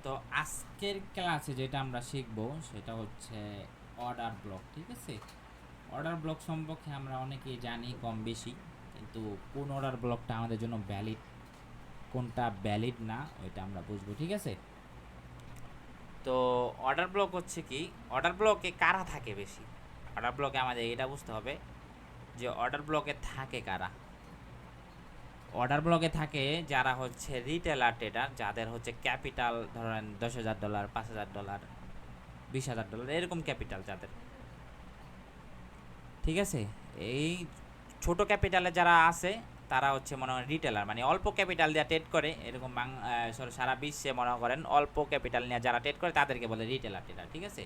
তো আজকের ক্লাসে যেটা আমরা শিখব সেটা হচ্ছে অর্ডার ব্লক। ঠিক আছে, অর্ডার ব্লক সম্পর্কে আমরা অনেকেই জানি কম বেশি, কিন্তু কোন অর্ডার ব্লকটা আমাদের জন্য ভ্যালিড, কোনটা ভ্যালিড না, ওইটা আমরা বুঝবো। ঠিক আছে, তো অর্ডার ব্লক হচ্ছে কি, অর্ডার ব্লকে কারা থাকে বেশি। অর্ডার ব্লকে আমাদের এটা বুঝতে হবে যে অর্ডার ব্লকে থাকে কারা। অর্ডার ব্লকে থাকে যারা হচ্ছে রিটেলার ট্রেডার, যাদের হচ্ছে ক্যাপিটাল ধরেন $10,000, $5,000, $20,000 এরকম ক্যাপিটাল যাদের। ঠিক আছে, এই ছোট ক্যাপিটালে যারা আছে তারা হচ্ছে মনে করেন রিটেলার, মানে অল্প ক্যাপিটাল দিয়ে ট্রেড করে, এরকম সারা বিশ্বে মনে করেন অল্প ক্যাপিটাল নিয়ে যারা ট্রেড করে তাদেরকে বলে রিটেলার ট্রেডার। ঠিক আছে,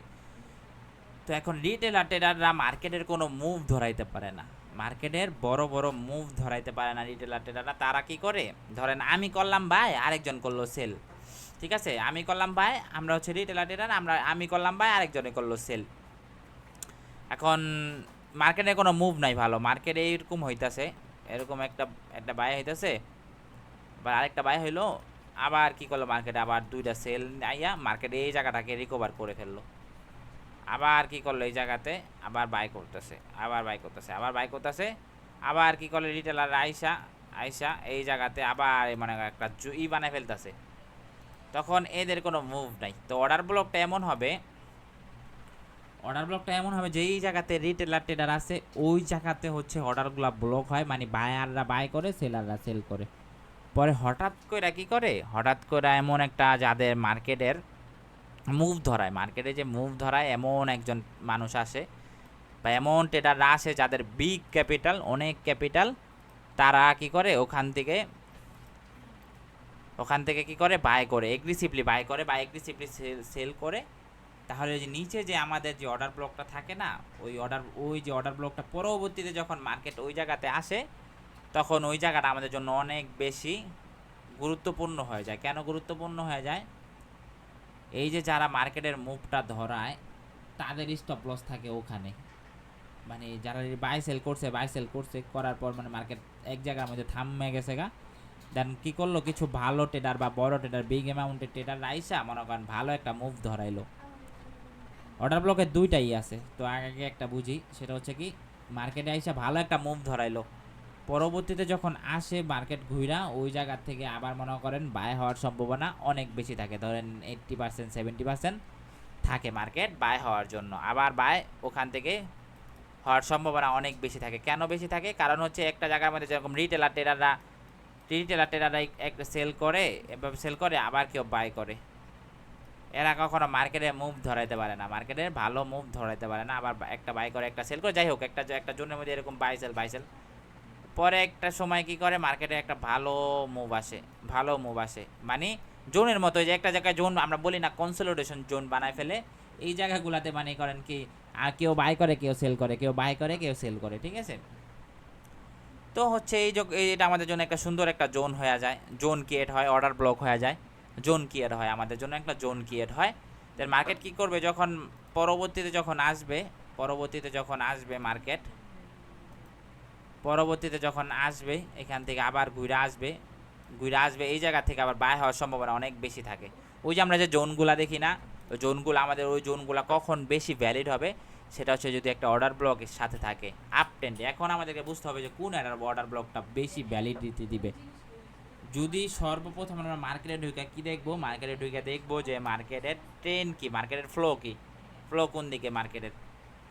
তো এখন রিটেলার ট্রেডাররা মার্কেটের কোনো মুভ ধরাইতে পারে না, মার্কেটের বড় বড় মুভ ধরাইতে পারে না রিটেলার ট্রেডাররা। তারা কি করে, ধরেন আমি করলাম বাই, আরেকজন করলো সেল। ঠিক আছে, আমি করলাম বাই, আমরা হচ্ছে রিটেলার ট্রেডার, আমি করলাম বাই, আরেকজনে করলো সেল। এখন মার্কেটে কোনো মুভ নাই ভালো, মার্কেটে এরকম হইতাছে, এরকম একটা একটা বাই হইতাছে, আবার আরেকটা বাই হইলো, আবার কি করলো মার্কেটে, আবার দুইটা সেল আইয়া মার্কেটে এই জায়গাটাকে রিকভার করে ফেললো। আবার কি করলো এই জায়গাতে, আবার বাই করতেছে, আবার বাই করতেছে, আবার বাই করতেছে, আবার কি করলো রিটেলার আইসা আইসা এই জায়গাতে আবার মানে একটা ই বানায় ফেলতেছে। তখন এদের কোনো মুভ নাই। তো অর্ডার ব্লকটা এমন হবে, অর্ডার ব্লকটা এমন হবে যে এই জায়গাতে রিটেলার ট্রেডার আছে, ওই জায়গাতে হচ্ছে অর্ডারগুলো ব্লক হয়, মানে বায়াররা বাই করে, সেলাররা সেল করে। পরে হঠাৎ করে কি করে, হঠাৎ করে এমন একটা যাদের মার্কেটের মুভ ধরায়, মার্কেটে যে মুভ ধরায় এমন একজন মানুষ আসে বা এমন ট্রেডাররা আসে যাদের বিগ ক্যাপিটাল, অনেক ক্যাপিটাল, তারা কি করে ওখান থেকে কি করে বাই করে, এগ্রেসিভলি বাই করে বা এগ্রেসিভলি সেল করে। তাহলে যে নিচে যে আমাদের যে অর্ডার ব্লকটা থাকে না, ওই যে অর্ডার ব্লকটা পরবর্তীতে যখন মার্কেট ওই জায়গাতে আসে, তখন ওই জায়গাটা আমাদের জন্য অনেক বেশি গুরুত্বপূর্ণ হয়ে যায়। কেন গুরুত্বপূর্ণ হয়ে যায়, এই যে যারা মার্কেটের মুভটা ধরায় তাদের স্টপ লস থাকে ওখানে, মানে যারা বাই সেল করছে করার পর মানে মার্কেট এক জায়গার মধ্যে থামে গেছে গা। দেন কি করলো, কিছু ভালো ট্রেডার বা বড় ট্রেডার, বিগ অ্যামাউন্টের ট্রেডার আইসা মনে করেন ভালো একটা মুভ ধরাইলো। অর্ডার ব্লকের দুইটাই আছে, তো আগে একটা বুঝি, সেটা হচ্ছে কি, মার্কেটে আইসা ভালো একটা মুভ ধরাইলো, পরবর্তীতে যখন আসে মার্কেট ঘুরা ওই জায়গা থেকে আবার মনে করেন বাই হওয়ার সম্ভাবনা অনেক বেশি থাকে, ধরেন 80%, 70% থাকে মার্কেট বাই হওয়ার জন্য, আবার বাই ওখান থেকে হওয়ার সম্ভাবনা অনেক বেশি থাকে। কেন বেশি থাকে, কারণ হচ্ছে একটা জায়গার মধ্যে যেরকম রিটেলার ট্রেডাররা একটা সেল করে আবার কেউ বাই করে, এরা কখনো মার্কেটে মুভ ধরাইতে পারে না, মার্কেটের ভালো মুভ ধরাইতে পারে না, আবার একটা বাই করে একটা সেল করে, যাই হোক একটা জোনের মধ্যে এরকম বাই সেল পরে একটা সময় কি করে মার্কেটে একটা ভালো মুভ আসে মানে জোনের মতো, যে একটা জায়গায় জোন আমরা বলি না, কনসোলিডেশন জোন বানায় ফেলে এই জায়গাগুলোতে, মানে করেন কি, আর কেউ বাই করে কেউ সেল করে, কেউ বাই করে কেউ সেল করে। ঠিক আছে, তো হচ্ছে এটা আমাদের জন্য একটা সুন্দর একটা জোন হয়ে যায়, জোন ক্রিয়েট হয়, অর্ডার ব্লক হয়ে যায়, জোন ক্রিয়েট হয়, আমাদের জন্য একটা জোন ক্রিয়েট হয়। তার মার্কেট কি করবে, যখন পরবর্তীতে যখন আসবে এখান থেকে আবার ঘুরে আসবে এই জায়গা থেকে আবার বাই হওয়ার সম্ভাবনা অনেক বেশি থাকে। ওই যে আমরা যে জোনগুলা দেখি না, ওই জোনগুলা কখন বেশি ভ্যালিড হবে, সেটা হচ্ছে যদি একটা অর্ডার ব্লকের সাথে থাকে আপ ট্রেন্ডে। এখন আমাদেরকে বুঝতে হবে যে কোন অর্ডার ব্লকটা বেশি ভ্যালিডিটি দিবে। যদি সর্বপ্রথম আমরা মার্কেটে ঢুকে দেখবো যে মার্কেটের ট্রেন্ড কি, মার্কেটের ফ্লো কোন দিকে মার্কেটের,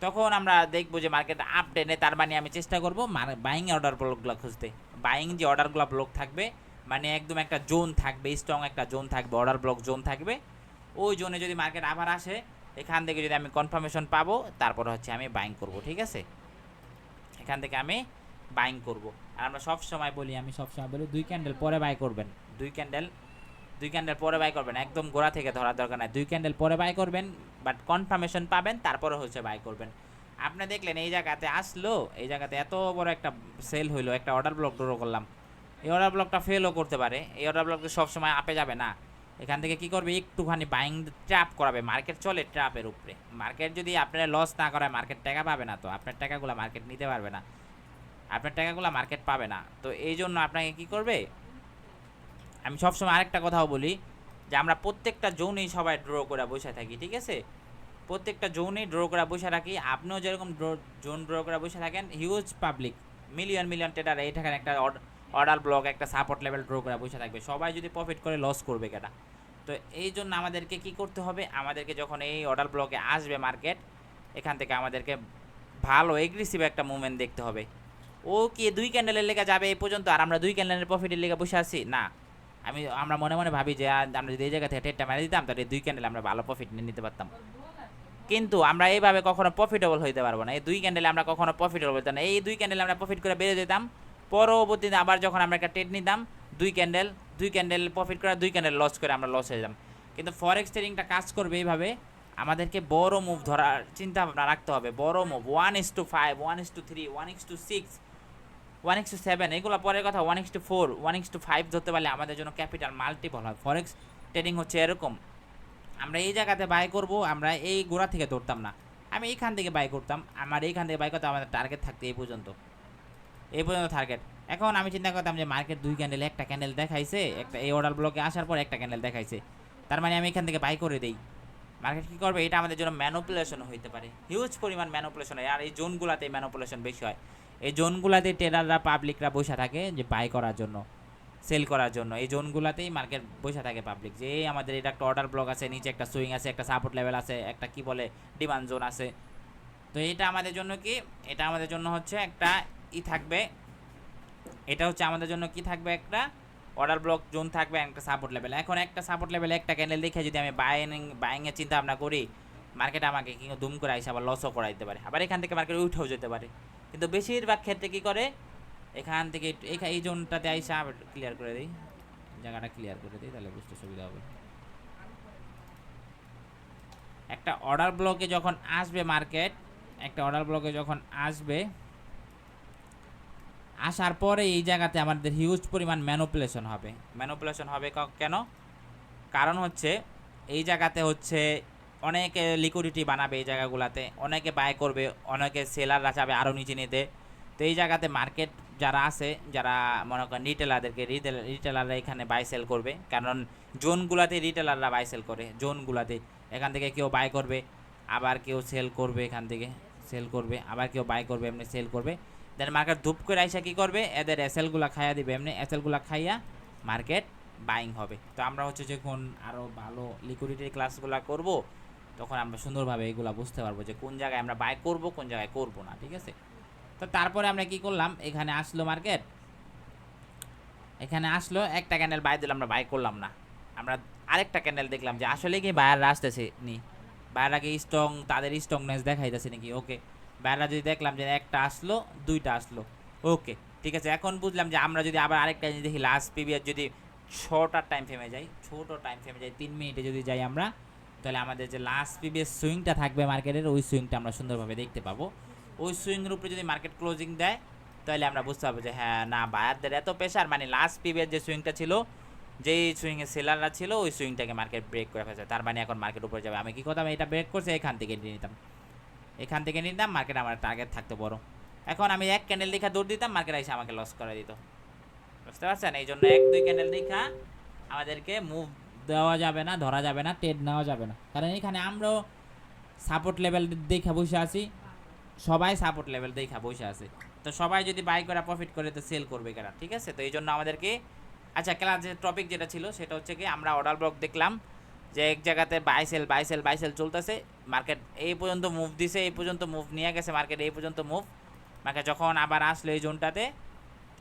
তখন আমরা দেখবো যে মার্কেট আপ ট্রেনে, তার মানে আমি চেষ্টা করবো বাইং অর্ডার ব্লকগুলো খুঁজতে। বাইং যে অর্ডারগুলো ব্লক থাকবে, মানে একদম একটা জোন থাকবে, স্ট্রং একটা জোন থাকবে, অর্ডার ব্লক জোন থাকবে, ওই জোনে যদি মার্কেট আবার আসে, এখান থেকে যদি আমি কনফার্মেশন পাবো, তারপর হচ্ছে আমি বাইং করব। ঠিক আছে, এখান থেকে আমি বাইং করব। আর আমরা সবসময় বলি, দুই ক্যান্ডেল পরে বাই করবেন, দুই ক্যান্ডেল পরে বাই করবেন, একদম গোড়া থেকে ধরার দরকার নাই, দুই ক্যান্ডেল পরে বাই করবেন, বাট কনফার্মেশন পাবেন তারপরে হচ্ছে বাই করবেন। আপনি দেখলেন এই জায়গাতে আসলো, এই জায়গাতে এত বড় একটা সেল হইলো, একটা অর্ডার ব্লক ড্র করলাম, এই অর্ডার ব্লকটা ফেলও করতে পারে, এই অর্ডার ব্লকটা সবসময় আপে যাবে না, এখান থেকে কি করবে, একটুখানি বাইং ট্র্যাপ করাবে, মার্কেট চলে ট্র্যাপের উপরে, মার্কেট যদি আপনার লস না করায় মার্কেট টাকা পাবে না, তো আপনার টাকাগুলো মার্কেট নিতে পারবে না, আপনার টাকাগুলো মার্কেট পাবে না। তো এই জন্য আপনাকে কি করবে, আমি সবসময় আরেকটা কথাও বলি, যে আমরা প্রত্যেকটা জোনেই সবাই ড্র করে বসে থাকি, ঠিক আছে? প্রত্যেকটা জোনেই ড্র করে বসে থাকি, আপনিও যেরকম জোন ড্র করে বসে থাকেন, huge public million million trader এইখানে একটা অর্ডার ব্লক একটা সাপোর্ট লেভেল ড্র করে বসে থাকবে, সবাই যদি প্রফিট করে লস করবে কেটা। তো এই জন্য আমাদেরকে কি করতে হবে, আমাদেরকে যখন এই অর্ডার ব্লকে আসবে মার্কেট, এখান থেকে আমাদেরকে ভালো এগ্রেসিভ একটা মুভমেন্ট দেখতে হবে। ও কি 2 ক্যান্ডেলের লেগে যাবে এই পর্যন্ত, আর আমরা 2 ক্যান্ডেলের প্রফিটের লেগে বসে আছি না। আমরা মনে মনে ভাবি যে আমরা যদি এই জায়গা থেকে ট্রেডটা মেরে দিতাম তাহলে 2 ক্যান্ডেল আমরা ভালো প্রফিট নিয়ে নিতে পারতাম, কিন্তু আমরা এইভাবে কখনো প্রফিটেবল হইতে পারবো না। এই 2 ক্যান্ডেলে আমরা কখনো প্রফিটেবল হইতাম না। এই 2 ক্যান্ডেলে আমরা প্রফিট করে বেরিয়ে যেতাম, পরবর্তীতে আবার যখন আমরা একটা ট্রেড নিতাম 2 ক্যান্ডেল প্রফিট করে 2 ক্যান্ডেল লস করে আমরা লস হয়ে যেতাম। কিন্তু ফরেক্স ট্রেডিংটা কাজ করবে এইভাবে, আমাদেরকে বড় মুভ ধরার চিন্তা ভাবনা রাখতে হবে। বড় মুভ 1:5, 1:3, 1:6, 1:7, এগুলো পরের কথা। 1:4, 1:5 ধরতে পারলে আমাদের জন্য ক্যাপিটাল মাল্টিপল হয়। ফরেক্স ট্রেডিং হচ্ছে এরকম, আমরা এই জায়গাতে বাই করব, আমরা এই গোড়া থেকে ধরতাম না, আমি এইখান থেকে বাই করতাম, আমার এইখান থেকে বাই করতাম, আমাদের টার্গেট থাকতে এই পর্যন্ত টার্গেট। এখন আমি চিন্তা করতাম যে মার্কেট 2 ক্যান্ডেল, একটা ক্যান্ডেল দেখাইছে, একটা এই অর্ডার ব্লকে আসার পর একটা ক্যান্ডেল দেখাইছে, তার মানে আমি এখান থেকে বাই করে দেই। মার্কেট কী করবে, এটা আমাদের জন্য ম্যানুপুলেশন হইতে পারে, হিউজ পরিমাণ ম্যানুপুলেশন হয়। আর এই জোনগুলাতে ম্যানুপুলেশন বেশি হয়, এই জোনগুলাতে ট্রেডাররা পাবলিকরা বসে থাকে যে বাই করার জন্য, সেল করার জন্য। এই জোনগুলাতেই মার্কেট বসে থাকে পাবলিক, যে আমাদের এটা একটা অর্ডার ব্লক আছে, নিচে একটা সুইং আছে, একটা সাপোর্ট লেভেল আছে, একটা কি বলে ডিমান্ড জোন আছে। তো এটা আমাদের জন্য কি, এটা আমাদের জন্য হচ্ছে একটা থাকবে, এটা হচ্ছে আমাদের জন্য কি থাকবে, একটা অর্ডার ব্লক জোন থাকবে, একটা সাপোর্ট লেভেল। এখন একটা সাপোর্ট লেভেল একটা ক্যান্ডেল দেখে যদি আমি বাইংয়ের চিন্তা ভাবনা করি, মার্কেট আমাকে কি দুম করে আইসে আবার লসও করা দিতে পারে, আবার এখান থেকে মার্কেট উঠেও যেতে পারে। কিন্তু বেশিরভাগ ক্ষেত্রে কি করে, এখান থেকে এই জোনটাতে আইসা ক্লিয়ার করে দিই, জায়গাটা ক্লিয়ার করে দিই, তাহলে বুঝতে সুবিধা হবে। একটা অর্ডার ব্লকে যখন আসবে মার্কেট, একটা অর্ডার ব্লকে যখন আসবে, আসার পরে এই জায়গাতে আমাদের হিউজ পরিমাণ ম্যানুপুলেশন হবে। ম্যানুপুলেশন হবে কেন, কারণ হচ্ছে এই জায়গাতে হচ্ছে অনেকে লিকুইডিটি বানাবে, এই জায়গাগুলোতে অনেকে বাই করবে, অনেকে সেলাররা চাবে আরও নিচে নিতে। তো এই জায়গাতে মার্কেট যারা আছে, যারা মনে করেন রিটেলারদেরকে, রিটেলাররা এখানে বাই সেল করবে, কারণ জোনগুলাতে রিটেলাররা বাই সেল করে, জোনগুলাতে এখান থেকে কেউ বাই করবে, আবার কেউ সেল করবে, এখান থেকে সেল করবে, আবার কেউ বাই করবে, এমনি সেল করবে। দেন মার্কেট ধূপ করে আইসা কী করবে, এদের এসএলগুলো খাইয়া দিবে, এমনি এসএলগুলো খাইয়া মার্কেট বাইং হবে। তো আমরা হচ্ছে যখন আরও ভালো লিকুইডিটির ক্লাসগুলো করব, তখন আমরা সুন্দরভাবে এগুলো বুঝতে পারবো যে কোন জায়গায় আমরা বাই করব, কোন জায়গায় করব না, ঠিক আছে? তো তারপরে আমরা কি করলাম, এখানে আসলো মার্কেট, এখানে আসলো, একটা ক্যান্ডেল বাই দিলাম, আমরা বাই করলাম না, আমরা আরেকটা ক্যান্ডেল দেখলাম যে আসলে কি বায়াররা আসতেছে নি, বায়াররা কি স্ট্রং, তাদের স্ট্রংনেস দেখাইতেছে নাকি। ওকে, বায়াররা যদি দেখলাম যে একটা আসলো, দুইটা আসলো, ওকে ঠিক আছে। এখন বুঝলাম যে আমরা যদি আবার আরেকটা জিনিস দেখি, লাস্ট পিরিয়ড যদি ছোটো টাইম ফ্রেমে যাই, 3 মিনিটে যদি যাই আমরা, তাহলে আমাদের যে লাস্ট প্রিভিয়াস সুইংটা থাকবে মার্কেটের, ওই সুইংটা আমরা সুন্দরভাবে দেখতে পাবো। ওই সুইংয়ের উপরে যদি মার্কেট ক্লোজিং দেয়, তাহলে আমরা বুঝতে পারবো যে হ্যাঁ না, বায়ারদের এত প্রেশার, মানে লাস্ট প্রিভিয়াস যে সুইংটা ছিল, যেই সুইংয়ে সেলাররা ছিল, ওই সুইংটাকে মার্কেট ব্রেক করে ফেলছে, তার মানে এখন মার্কেট উপরে যাবে। আমি কি করতাম, এটা ব্রেক করছে, এখান থেকে নিয়ে নিতাম, এখান থেকে নিয়ে নিতাম, মার্কেট আমার টার্গেট থাকতো বড়। এখন আমি এক ক্যান্ডেল দেখা দৌড় দিতাম, মার্কেট এসে আমাকে লস করে দিত, বুঝতে পারছেন? এই জন্য 1-2 ক্যান্ডেল দেখা আমাদেরকে মুভ দেওয়া যাবে না, ধরা যাবে না, ট্রেড নেওয়া যাবে না, কারণ এখানে আমরাও সাপোর্ট লেভেল দেখা বসে আছি, সবাই সাপোর্ট লেভেল দেখা বসে আছে। তো সবাই যদি বাই করে প্রফিট করে তো সেল করবে কেনা, ঠিক আছে? তো এই জন্য আমাদেরকে, আচ্ছা ক্লাস যে টপিক যেটা ছিল সেটা হচ্ছে কি, আমরা অর্ডার ব্লক দেখলাম যে এক জায়গাতে বাই সেল চলতেছে, মার্কেট এই পর্যন্ত মুভ দিছে, এই পর্যন্ত মুভ নিয়ে গেছে মার্কেট, এই পর্যন্ত মুভ, মার্কেট যখন আবার আসলো এই জোনটাতে,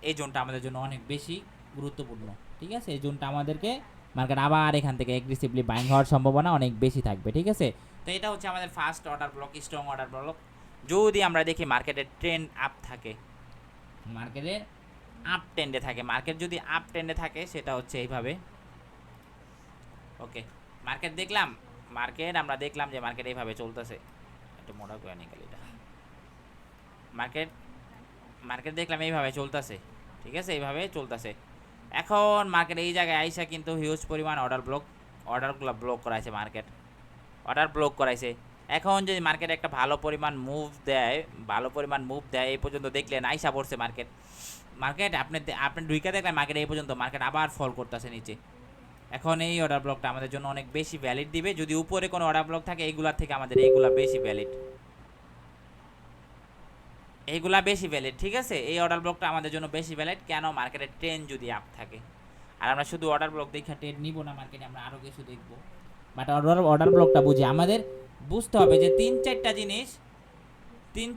এই জোনটা আমাদের জন্য অনেক বেশি গুরুত্বপূর্ণ, ঠিক আছে? এই জোনটা আমাদেরকে মার্কেট আবার এখান থেকে এগ্রেসিভলি বাইং হওয়ার সম্ভাবনা অনেক বেশি থাকবে, ঠিক আছে? তো এটা হচ্ছে আমাদের first order block, strong order block. যদি আমরা দেখি মার্কেটের ট্রেন্ড আপ থাকে, মার্কেটের আপ ট্রেন্ডে থাকে, মার্কেট যদি আপ ট্রেন্ডে থাকে, সেটা হচ্ছে এইভাবে। ওকে, মার্কেট দেখলাম, আমরা দেখলাম যে মার্কেট এইভাবে চলতেছে, একটু মোটা করে নিকাল এটা, মার্কেট দেখলাম এইভাবে চলতেছে, ঠিক আছে? এইভাবে চলতেছে। এখন মার্কেট এই জায়গায় আইসা কিন্তু হিউজ পরিমাণ অর্ডারগুলো ব্লক করাইছে, অর্ডার ব্লক করাইছে। এখন যদি মার্কেট একটা ভালো পরিমাণ মুভ দেয়, এই পর্যন্ত দেখলেন আইসা পড়ছে মার্কেট, আপনি ঢুইকা দেখলেন মার্কেট এই পর্যন্ত, মার্কেট আবার ফল করতেছে নিচে, এখন এই অর্ডার ব্লকটা আমাদের জন্য অনেক বেশি ভ্যালিড দিবে। যদি উপরে কোনো অর্ডার ব্লক থাকে এইগুলার থেকে আমাদের এইগুলা বেশি ভ্যালিড, এইগুলা বেশি ভ্যালিড, ঠিক আছে। এই অর্ডার ব্লকটা আমাদের জন্য বেশি ভ্যালিড কেন? মার্কেটের ট্রেন্ড যদি আপ থাকে। আর আমরা শুধু অর্ডার ব্লক দেখে ট্রেড নিব না, মার্কেটে আমরা আরও কিছু দেখব। বাট অর্ডার ব্লকটা বুঝি আমাদের বুঝতে হবে যে তিন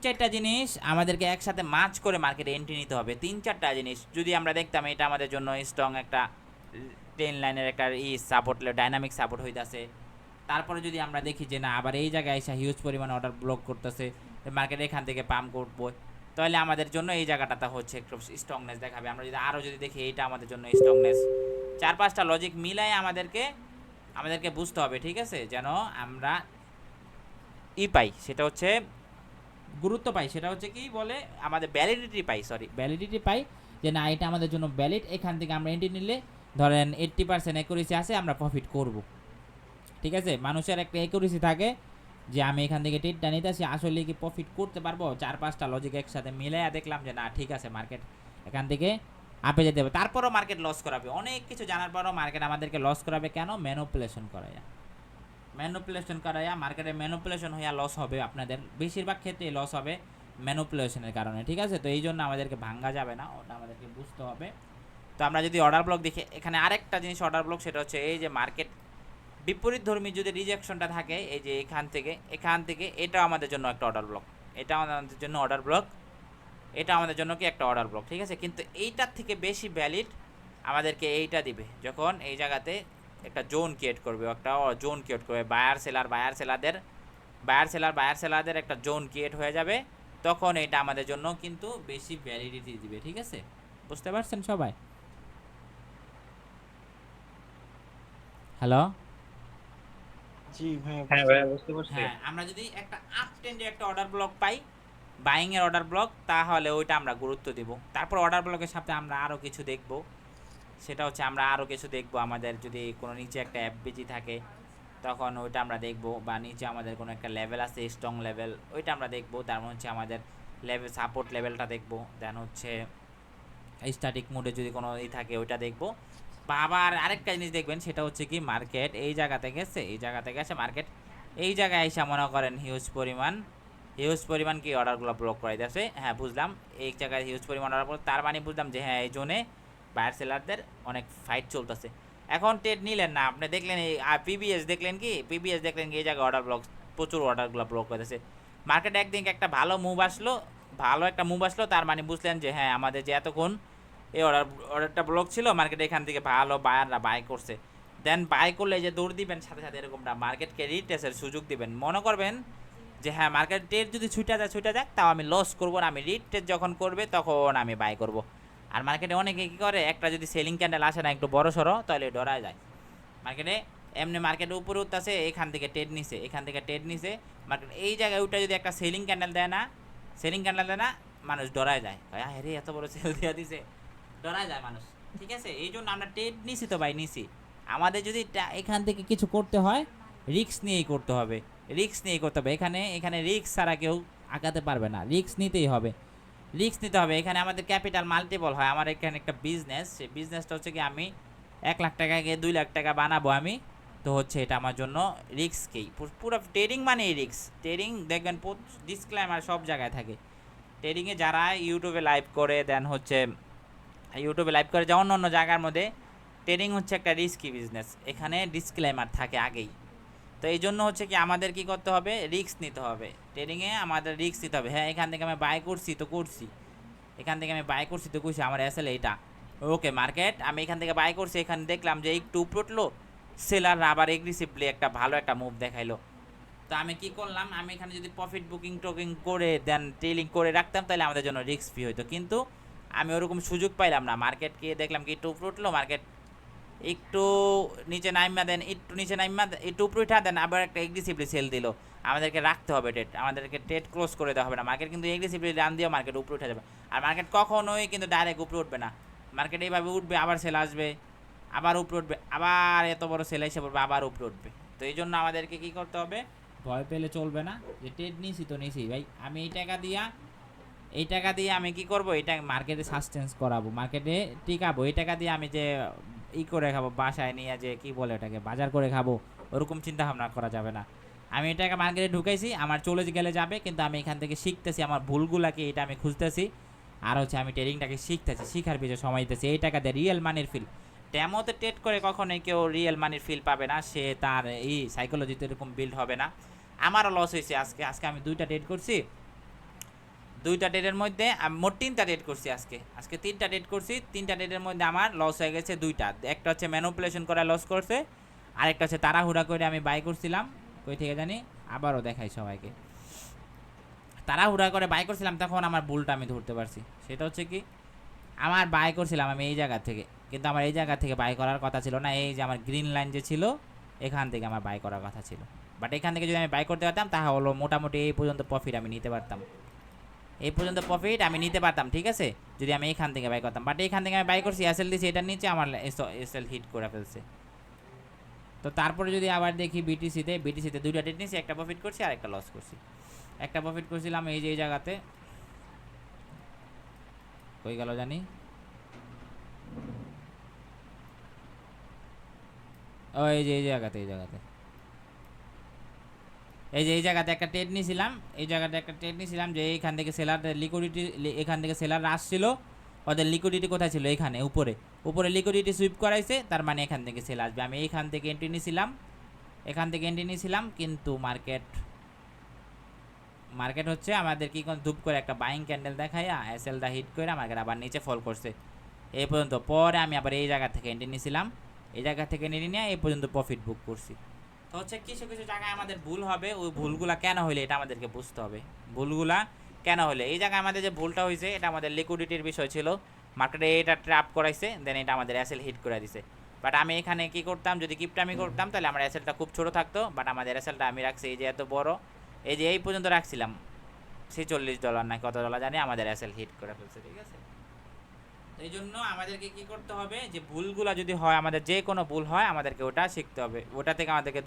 চারটা জিনিস আমাদেরকে একসাথে মার্চ করে মার্কেটে এন্ট্রি নিতে হবে। তিন চারটা জিনিস যদি আমরা দেখতাম এটা আমাদের জন্য স্ট্রং একটা ট্রেন লাইনের একটা সাপোর্ট, ডাইনামিক সাপোর্ট হইতাছে। তারপরে যদি আমরা দেখি যে না আবার এই জায়গায় এসে হিউজ পরিমাণ অর্ডার ব্লক করতেছে, মার্কেট এখান থেকে পাম্প করবো, তাহলে আমাদের জন্য এই জায়গাটাতে হচ্ছে একটু স্ট্রংনেস দেখাবে। আমরা যদি আরও যদি দেখি এইটা আমাদের জন্য স্ট্রংনেস, 4-5টা লজিক মিলাই আমাদেরকে বুঝতে হবে, ঠিক আছে, যেন আমরা পাই, সেটা হচ্ছে গুরুত্ব পাই, সেটা হচ্ছে কি বলে আমাদের ভ্যালিডিটি পাই, যে না এটা আমাদের জন্য ভ্যালিড, এখান থেকে আমরা এন্ট্রি নিলে ধরেন 80% অ্যাকুরেসি আছে, আমরা প্রফিট করব, ঠিক আছে। মানুষের একটা অ্যাকুরেসি থাকে যে আমি এখান থেকে ট্রেডটা নিতেছি, আসলে কি প্রফিট করতে পারবো। 4-5টা লজিক একসাথে মিলাইয়া দেখলাম যে না ঠিক আছে মার্কেট এখান থেকে আপে যেতে হবে, তারপরও মার্কেট লস করাবে। অনেক কিছু জানার পরও মার্কেট আমাদেরকে লস করাবে কেন? ম্যানিপুলেশন করাইয়া মার্কেটে ম্যানিপুলেশন হইয়া লস হবে। আপনাদের বেশিরভাগ ক্ষেত্রে লস হবে ম্যানিপুলেশনের কারণে, ঠিক আছে। তো এই জন্য আমাদেরকে ভাঙ্গা যাবে না, ওটা আমাদেরকে বুঝতে হবে। তো আমরা যদি অর্ডার ব্লক দেখি, এখানে আরেকটা জিনিস অর্ডার ব্লক, সেটা হচ্ছে এই যে মার্কেট বিপরীত ধর্মী যদি রিজেকশনটা থাকে, এই যে এখান থেকে এটা আমাদের জন্য একটা অর্ডার ব্লক, এটা আমাদের জন্য অর্ডার ব্লক, এটা আমাদের জন্য কি একটা অর্ডার ব্লক, ঠিক আছে। কিন্তু এইটার থেকে বেশি ভ্যালিড আমাদেরকে এইটা দিবে যখন এই জায়গাতে একটা জোন ক্রিয়েট করবে, বায়ার সেলারদের একটা জোন ক্রিয়েট হয়ে যাবে, তখন এটা আমাদের জন্য কিন্তু বেশি ভ্যালিডিটি দিবে, ঠিক আছে। বুঝতে পারছেন সবাই? হ্যালো, জি ভাইয়া, হ্যাঁ ভাইয়া বুঝতে পারছি। হ্যাঁ, আমরা যদি একটা আপ ট্রেন্ডে একটা অর্ডার ব্লক পাই, বাইং এর অর্ডার ব্লক, তাহলে ওইটা আমরা গুরুত্ব দিব। তারপর অর্ডার ব্লকের সাথে আমরা আরও কিছু দেখব, সেটা হচ্ছে আমাদের যদি কোনো নিচে একটা এফবিজি থাকে তখন ওইটা আমরা দেখব, বা নিচে আমাদের কোনো একটা লেভেল আছে স্ট্রং লেভেল, ওইটা আমরা দেখব। তার হচ্ছে আমাদের সাপোর্ট লেভেলটা দেখব, দেন হচ্ছে স্ট্যাটিক মোডে যদি কোনো থাকে ওইটা দেখব। বা আবার আরেকটা জিনিস দেখবেন, সেটা হচ্ছে কি মার্কেট এই জায়গাতে গেছে মার্কেট এই জায়গায় এসে মনে করেন হিউজ পরিমাণ কি অর্ডারগুলো ব্লক করে দিয়েছে। হ্যাঁ বুঝলাম, এই জায়গায় হিউজ পরিমাণ অর্ডার, তার মানে বুঝলাম যে হ্যাঁ এই জোনে বায়ার সেলারদের অনেক ফাইট চলতেছে। এখন ট্রেড নিলেন না, আপনি দেখলেন এই পিবিএস দেখলেন কি এই জায়গায় অর্ডার ব্লক, প্রচুর অর্ডারগুলো ব্লক করে দিয়েছে। মার্কেট একদিন একটা ভালো একটা মুভ আসলো, তার মানে বুঝলেন যে হ্যাঁ আমাদের যে এতক্ষণ এই অর্ডারটা ব্লক ছিল, মার্কেট এখান থেকে ভালো বায়াররা বাই করছে। দেন বাই করলে যে দৌড় দিবেন সাথে সাথে এরকমটা মার্কেটকে রিটেস্টের সুযোগ দিবেন, মনে করবেন যে হ্যাঁ মার্কেট ট্রেড যদি ছুটে যাক তাও আমি লস করবো না, আমি রিটেস্ট যখন করবে তখন আমি বাই করব। আর মার্কেটে অনেকে কী করে, একটা যদি সেলিং ক্যান্ডেল আসে না একটু বড় সড়ো, তাহলে ডরায় যায়। মার্কেটের উপরে উঠতেছে, এখান থেকে ট্রেড নিছে মার্কেট এই জায়গায় উঠে যদি একটা সেলিং ক্যান্ডেল দেয় না, মানুষ ডরায় যায়, হ্যাঁ রে এত বড় সেল দিয়ে দিছে, ডরায় যায় মানুষ, ঠিক আছে। এই জন্য আমরা ট্রেড নিছি তো ভাই নিছি, আমাদের যদি এখান থেকে কিছু করতে হয় রিস্ক নিয়েই করতে হবে, এখানে রিস্ক ছাড়া কেউ আগাতে পারবে না, রিস্ক নিতে হবে। এখানে আমাদের ক্যাপিটাল মাল্টিপল হয়। আমার এখানে একটা বিজনেস, সেই বিজনেসটা হচ্ছে কি আমি 1 লাখ টাকাকে 2 লাখ টাকা বানাবো আমি, তো হচ্ছে এটা আমার জন্য রিস্কই, পুরো ট্রেডিং মানে ট্রেডিং দেখবেন ডিসক্লেমার সব জায়গায় থাকে। ট্রেডিংয়ে যারা ইউটিউবে লাইভ করে যা অন্য জায়গার মধ্যে, ট্রেডিং হচ্ছে একটা রিস্কি বিজনেস, এখানে ডিসক্লেমার থাকে আগেই। তো এই জন্য হচ্ছে কি আমাদের কি করতে হবে, রিস্ক নিতে হবে, ট্রেডিংয়ে আমাদের রিস্ক নিতে হবে। হ্যাঁ এখান থেকে আমি বাই করছি তো করছি, আমার আসলে এইটা ওকে মার্কেট, আমি এখান থেকে বাই করছি, এখানে দেখলাম যে একটু উপরে উঠলো, সেলার আবার এগ্রেসিভলি একটা ভালো একটা মুভ দেখাইলো, তো আমি কি করলাম, আমি এখানে যদি প্রফিট বুকিং করে দেন ট্রেলিং করে রাখতাম, তাহলে আমাদের জন্য রিস্ক ফ্রি হইতো। কিন্তু আমি ওরকম সুযোগ পাইলাম না, মার্কেটকে দেখলাম কি একটু উপরে উঠলো, মার্কেট একটু নিচে একটু উপরে উঠা দেন আবার একটা এগ্রেসিভলি সেল দিল, আমাদেরকে রাখতে হবে আমাদেরকে ট্রেড ক্লোজ করে দেওয়া হবে না। মার্কেট কিন্তু এগ্রেসিভলি রান দিয়ে মার্কেট উপরে উঠে যাবে, আর মার্কেট কখনোই কিন্তু ডাইরেক্ট উপরে উঠবে না, মার্কেট এইভাবে উঠবে, আবার সেল আসবে, আবার উপরে উঠবে, আবার এত বড় সেল এসে পড়বে, আবার উপরে উঠবে। তো এই জন্য আমাদেরকে কি করতে হবে, ভয় পেলে চলবে না, যে ট্রেড নিছি তো নিছি ভাই, আমি এই টাকা দিয়ে আমি কি করব, এটা মার্কেটে সাস্টেন্স করাবো, মার্কেটে টিকাবো, এই টাকা দিয়ে আমি যে ই করে খাবো, বাসায় নিয়ে যে কি বলে ওটাকে বাজার করে খাবো, ওরকম চিন্তা ভাবনা করা যাবে না। আমি এটাকে মার্কেটে ঢুকাইছি, আমার চলে গেলে যাবে, কিন্তু আমি এখান থেকে শিখতেছি আমার ভুলগুলাকে, এটা আমি খুঁজতেছি। আর হচ্ছে আমি ট্রেডিংটাকে শিখতেছি, শিখার পিছনে সময় দিতেছি। এই টাকা দিয়ে রিয়েল মানির ফিল, ডেমোতে ট্রেড করে কখনোই কেউ রিয়েল মানির ফিল পাবে না, সে তার এই সাইকোলজিতে এরকম বিল্ড হবে না। আমারও লস হয়েছে আজকে। আজকে আমি 2টা ট্রেড করছি, 2টা ট্রেডের মধ্যে আমি মোট 3টা ট্রেড করছি। আজকে 3টা ট্রেড করছি, 3টা ট্রেডের মধ্যে আমার লস হয়ে গেছে 2টা। একটা হচ্ছে ম্যানিপুলেশন করে লস করছে, আরেকটা হচ্ছে তাড়াহুড়া করে আমি বাই করছিলাম, কই থেকে জানি, আবারও দেখাই সবাইকে। তাড়াহুড়া করে বাই করছিলাম, তখন আমার ভুলটা আমি ধরতে পারছি। সেটা হচ্ছে কি, আমার বাই করছিলাম আমি এই জায়গা থেকে, কিন্তু আমার এই জায়গা থেকে বাই করার কথা ছিল না। এই যে আমার গ্রিন লাইন যে ছিল, এখান থেকে আমার বাই করার কথা ছিল। বাট এখান থেকে যদি আমি বাই করতে পারতাম, তাহলে মোটামুটি এই পর্যন্ত প্রফিট আমি নিতে পারতাম, এই পর্যন্ত প্রফিট আমি নিতে পারতাম, ঠিক আছে, যদি আমি এখান থেকে বাই করতাম। বাট এখান থেকে আমি বাই করছি, এসএল দিয়েছি, এটার নিচে আমার এসএল হিট করে ফেলছে। তো তারপরে যদি আবার দেখি বিটিসিতে 2টা ট্রেড নিয়েছি, একটা প্রফিট করছি আর একটা লস করছি। একটা প্রফিট করছিলাম এই যে এই জায়গাতে, কই গেল জানি, ও এই যে এই জায়গাতে এই জায়গাতে একটা ট্রেড নিয়েছিলাম, এই জায়গাতে একটা ট্রেড নিয়েছিলাম যে এইখান থেকে সেলারদের লিকুইডিটি, এখান থেকে সেলার আসছিল, ওদের লিকুইডিটি কোথায় ছিল, এখানে উপরে লিকুইডিটি সুইপ করাইছে, তার মানে এখান থেকে সেল আসবে। আমি এইখান থেকে এন্ট্রি নিয়েছিলাম, কিন্তু মার্কেট হচ্ছে আমাদের কি কোন ধূপ করে একটা বাইং ক্যান্ডেল দেখাইয়া এসএলটা হিট করে মার্কেট আবার নিচে ফল করছে এই পর্যন্ত। পরে আমি আবার এই জায়গা থেকে এন্ট্রি নিয়েছিলাম, এই জায়গা থেকে নিয়ে এই পর্যন্ত প্রফিট বুক করছি। তো হচ্ছে কিছু জায়গায় আমাদের ভুল হবে, ওই ভুলগুলা কেন হইলে এটা আমাদেরকে বুঝতে হবে। ভুলগুলা কেন হলে, এই জায়গায় আমাদের যে ভুলটা হয়েছে, এটা আমাদের লিকুইডিটির বিষয় ছিল, মার্কেটে এটা ট্র্যাপ করাইছে, দেন এটা আমাদের এসএল হিট করে দিছে। বাট আমি এখানে কি করতাম, যদি কিপটামি করতাম তাহলে আমার এসএলটা খুব ছোট থাকতো। বাট আমাদের এসএলটা আমি রাখছি এই যে এত বড়, এই যে এই পর্যন্ত রাখছিলাম, $46 না কত ডলার জানি, আমাদের এসএল হিট করে ফেলছে, ঠিক আছে। এই জন্য আমাদেরকে কি করতে হবে, যে ভুলগুলা যদি হয়, আমাদের যে কোনো ভুল হয়, আমাদেরকে ওটা শিখতে হবে, ওটা থেকে আমাদেরকে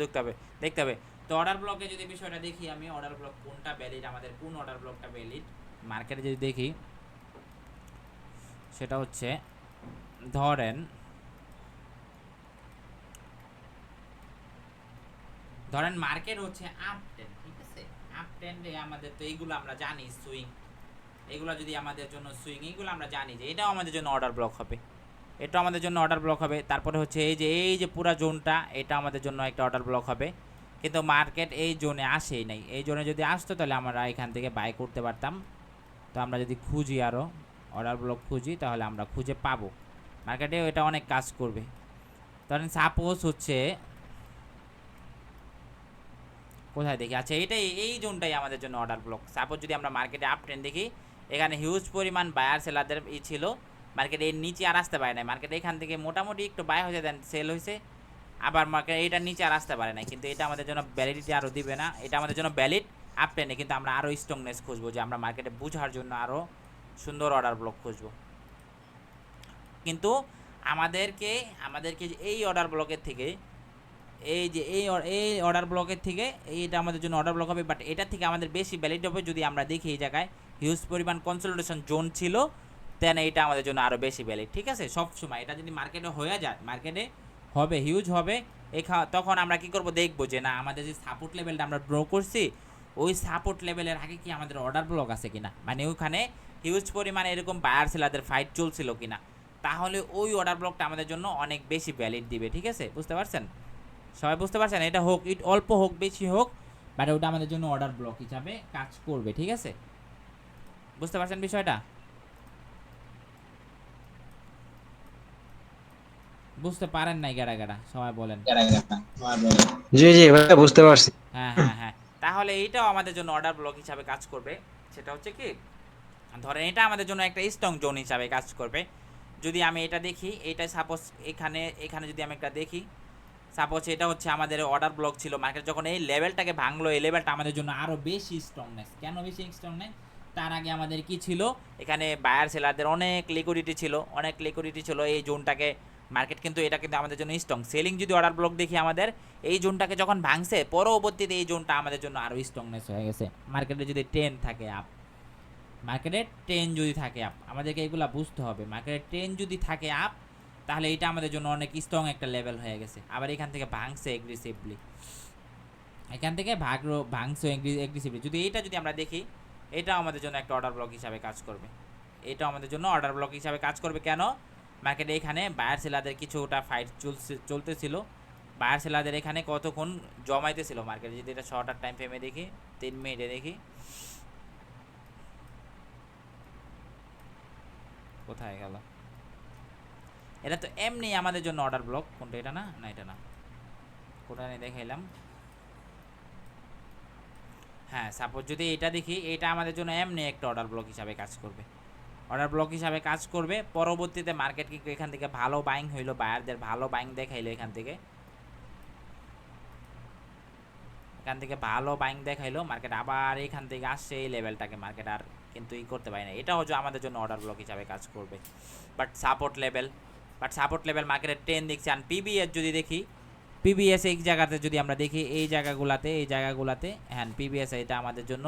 দেখতে হবে। তো অর্ডার ব্লকে যদি বিষয়টা দেখি, আমি অর্ডার ব্লক কোনটা ভ্যালিড, আমাদের কোন অর্ডার ব্লকটা ভ্যালিড মার্কেটে যদি দেখি, সেটা হচ্ছে ধরেন মার্কেট হচ্ছে আপ ট্রেন্ড, ঠিক আছে। আপ ট্রেন্ডে আমাদের তো এইগুলো আমরা জানি, সুইং, এগুলো যদি আমাদের জন্য সুইং, এইগুলো আমরা জানি যে এটাও আমাদের জন্য অর্ডার ব্লক হবে, এটাও আমাদের জন্য অর্ডার ব্লক হবে। তারপরে হচ্ছে এই যে পুরা জোনটা, এটা আমাদের জন্য একটা অর্ডার ব্লক হবে। কিন্তু মার্কেট এই জোনে আসেই নাই, এই জোনে যদি আসতো তাহলে আমরা এখান থেকে বাই করতে পারতাম। তো আমরা যদি খুঁজি, আরও অর্ডার ব্লক খুঁজি, তাহলে আমরা খুঁজে পাবো, মার্কেটে এটা অনেক কাজ করবে। ধরেন সাপোজ হচ্ছে কোথায় দেখি, আচ্ছা এই জোনটাই আমাদের জন্য অর্ডার ব্লক। সাপোজ যদি আমরা মার্কেটে আপ ট্রেন্ড দেখি, এখানে হিউজ পরিমাণ বায়ার সেলারদের ছিল, মার্কেটে এর নিচে আর আসতে পারে না, মার্কেটে এখান থেকে মোটামুটি একটু বাই হয়েছে, দেন সেল হয়েছে, আবার মার্কেট এইটার নিচে আর আসতে পারে না। কিন্তু এটা আমাদের জন্য ভ্যালিডিটি আরও দিবে না, এটা আমাদের জন্য ভ্যালিড আপ ট্রেন্ডে, কিন্তু আমরা আরও স্ট্রংনেস খুঁজবো, যে আমরা মার্কেটে বোঝার জন্য আরও সুন্দর অর্ডার ব্লক খুঁজবো। কিন্তু আমাদেরকে এই অর্ডার ব্লকের থেকে, এই যে এই অর্ডার ব্লকের থেকে এইটা আমাদের জন্য অর্ডার ব্লক হবে, বাট এটা থেকে আমাদের বেশি ভ্যালিড হবে যদি আমরা দেখি এই জায়গায় হিউজ পরিমাণ কনসলিডেশন জোন ছিল, দেন এটা আমাদের জন্য আরও বেশি ভ্যালিড, ঠিক আছে। সবসময় এটা যদি মার্কেটে হয়ে যায়, মার্কেটে হবে হিউজ হবে, তখন আমরা কি করব, দেখবো যে না আমাদের যে সাপোর্ট লেভেলটা আমরা ড্র করছি, ওই সাপোর্ট লেভেলের আগে কি আমাদের অর্ডার ব্লক আছে কিনা, মানে ওইখানে হিউজ পরিমাণে এরকম বায়ার সেলারদের ফাইট চলছিল কিনা, তাহলে ওই অর্ডার ব্লকটা আমাদের জন্য অনেক বেশি ভ্যালিড দিবে, ঠিক আছে। বুঝতে পারছেন, সবাই বুঝতে পারছেন, এটা হোক অল্প হোক বেশি হোক, বাট ওটা আমাদের জন্য অর্ডার ব্লক হিসাবে কাজ করবে, ঠিক আছে। বুঝতে পারছেন বিষয়টা, বুঝতে পারেন নাই গেরা সবাই বলেন। জি জি ভাই, বুঝতে পারছি। হ্যাঁ, তাহলে এইটাও আমাদের জন্য অর্ডার ব্লক হিসাবে কাজ করবে। সেটা হচ্ছে কি, ধরেন এটা আমাদের জন্য একটা স্ট্রং জোন হিসাবে কাজ করবে। যদি আমি এটা দেখি, এটা সাপোজ এখানে যদি আমি একটা দেখি, সাপোজ এটা হচ্ছে আমাদের অর্ডার ব্লক ছিল, মার্কেট যখন এই লেভেলটাকে ভাঙলো, এই লেভেলটা আমাদের জন্য আরও বেশি স্ট্রংনেস। কেন বেশি স্ট্রংনেস, তার আগে আমাদের কি ছিল, এখানে বায়ার সেলারদের অনেক লিকুইডিটি ছিল এই জোনটাকে, মার্কেট কিন্তু এটা কিন্তু আমাদের জন্য স্ট্রং সেলিং। যদি অর্ডার ব্লক দেখি আমাদের এই জোনটাকে যখন ভাঙছে, পরবর্তীতে এই জোনটা আমাদের জন্য আরও স্ট্রংনেস হয়ে গেছে। মার্কেটে যদি 10 থাকে আপ, মার্কেটে 10 যদি থাকে আপ, আমাদেরকে এগুলা বুঝতে হবে। মার্কেটে 10 যদি থাকে আপ, তাহলে এটা আমাদের জন্য অনেক স্ট্রং একটা লেভেল হয়ে গেছে। আবার এখান থেকে ভাঙছে এগ্রেসিভলি, এখান থেকে ভাঙছে এগ্রেসিভলি। যদি আমরা দেখি, এটাও আমাদের জন্য একটা অর্ডার ব্লক হিসাবে কাজ করবে। এটাও আমাদের জন্য অর্ডার ব্লক হিসাবে কাজ করবে। কেন? মার্কেটে এখানে বায়ার সেলারদের কিছুটা ফাইট চলতেছিল। বায়ার সেলারদের এখানে কতক্ষণ জমাইতেছিল মার্কেটে। যদি এটা শর্টার টাইম ফ্রেমে দেখি, 3 মিনিটে দেখি, কোথায় গেল? এটা তো এমনি আমাদের জন্য অর্ডার ব্লক। কোনটা? এটা না, না এটা না, কোনটা নিয়ে দেখাইলাম। হ্যাঁ, সাপোজ যদি এটা দেখি, এটা আমাদের জন্য এমনি একটা অর্ডার ব্লক হিসাবে কাজ করবে। অর্ডার ব্লক হিসাবে কাজ করবে। পরবর্তীতে মার্কেট কিন্তু এখান থেকে ভালো বাইং হইলো, বায়ারদের ভালো বাইং দেখাইলো, এখান থেকে ভালো বাইং দেখাইলো, মার্কেট আবার এখান থেকে আসছে এই লেভেলটাকে মার্কেট আর কিন্তু করতে পারে না। এটা হচ্ছে আমাদের জন্য অর্ডার ব্লক হিসাবে কাজ করবে। বাট সাপোর্ট লেভেল মার্কেটের ট্রেন দেখছি। আর পিবিএস যদি দেখি, পিবিএস এই জায়গাতে যদি আমরা দেখি, এই জায়গাগুলাতে হ্যাঁ, পিবিএস এটা আমাদের জন্য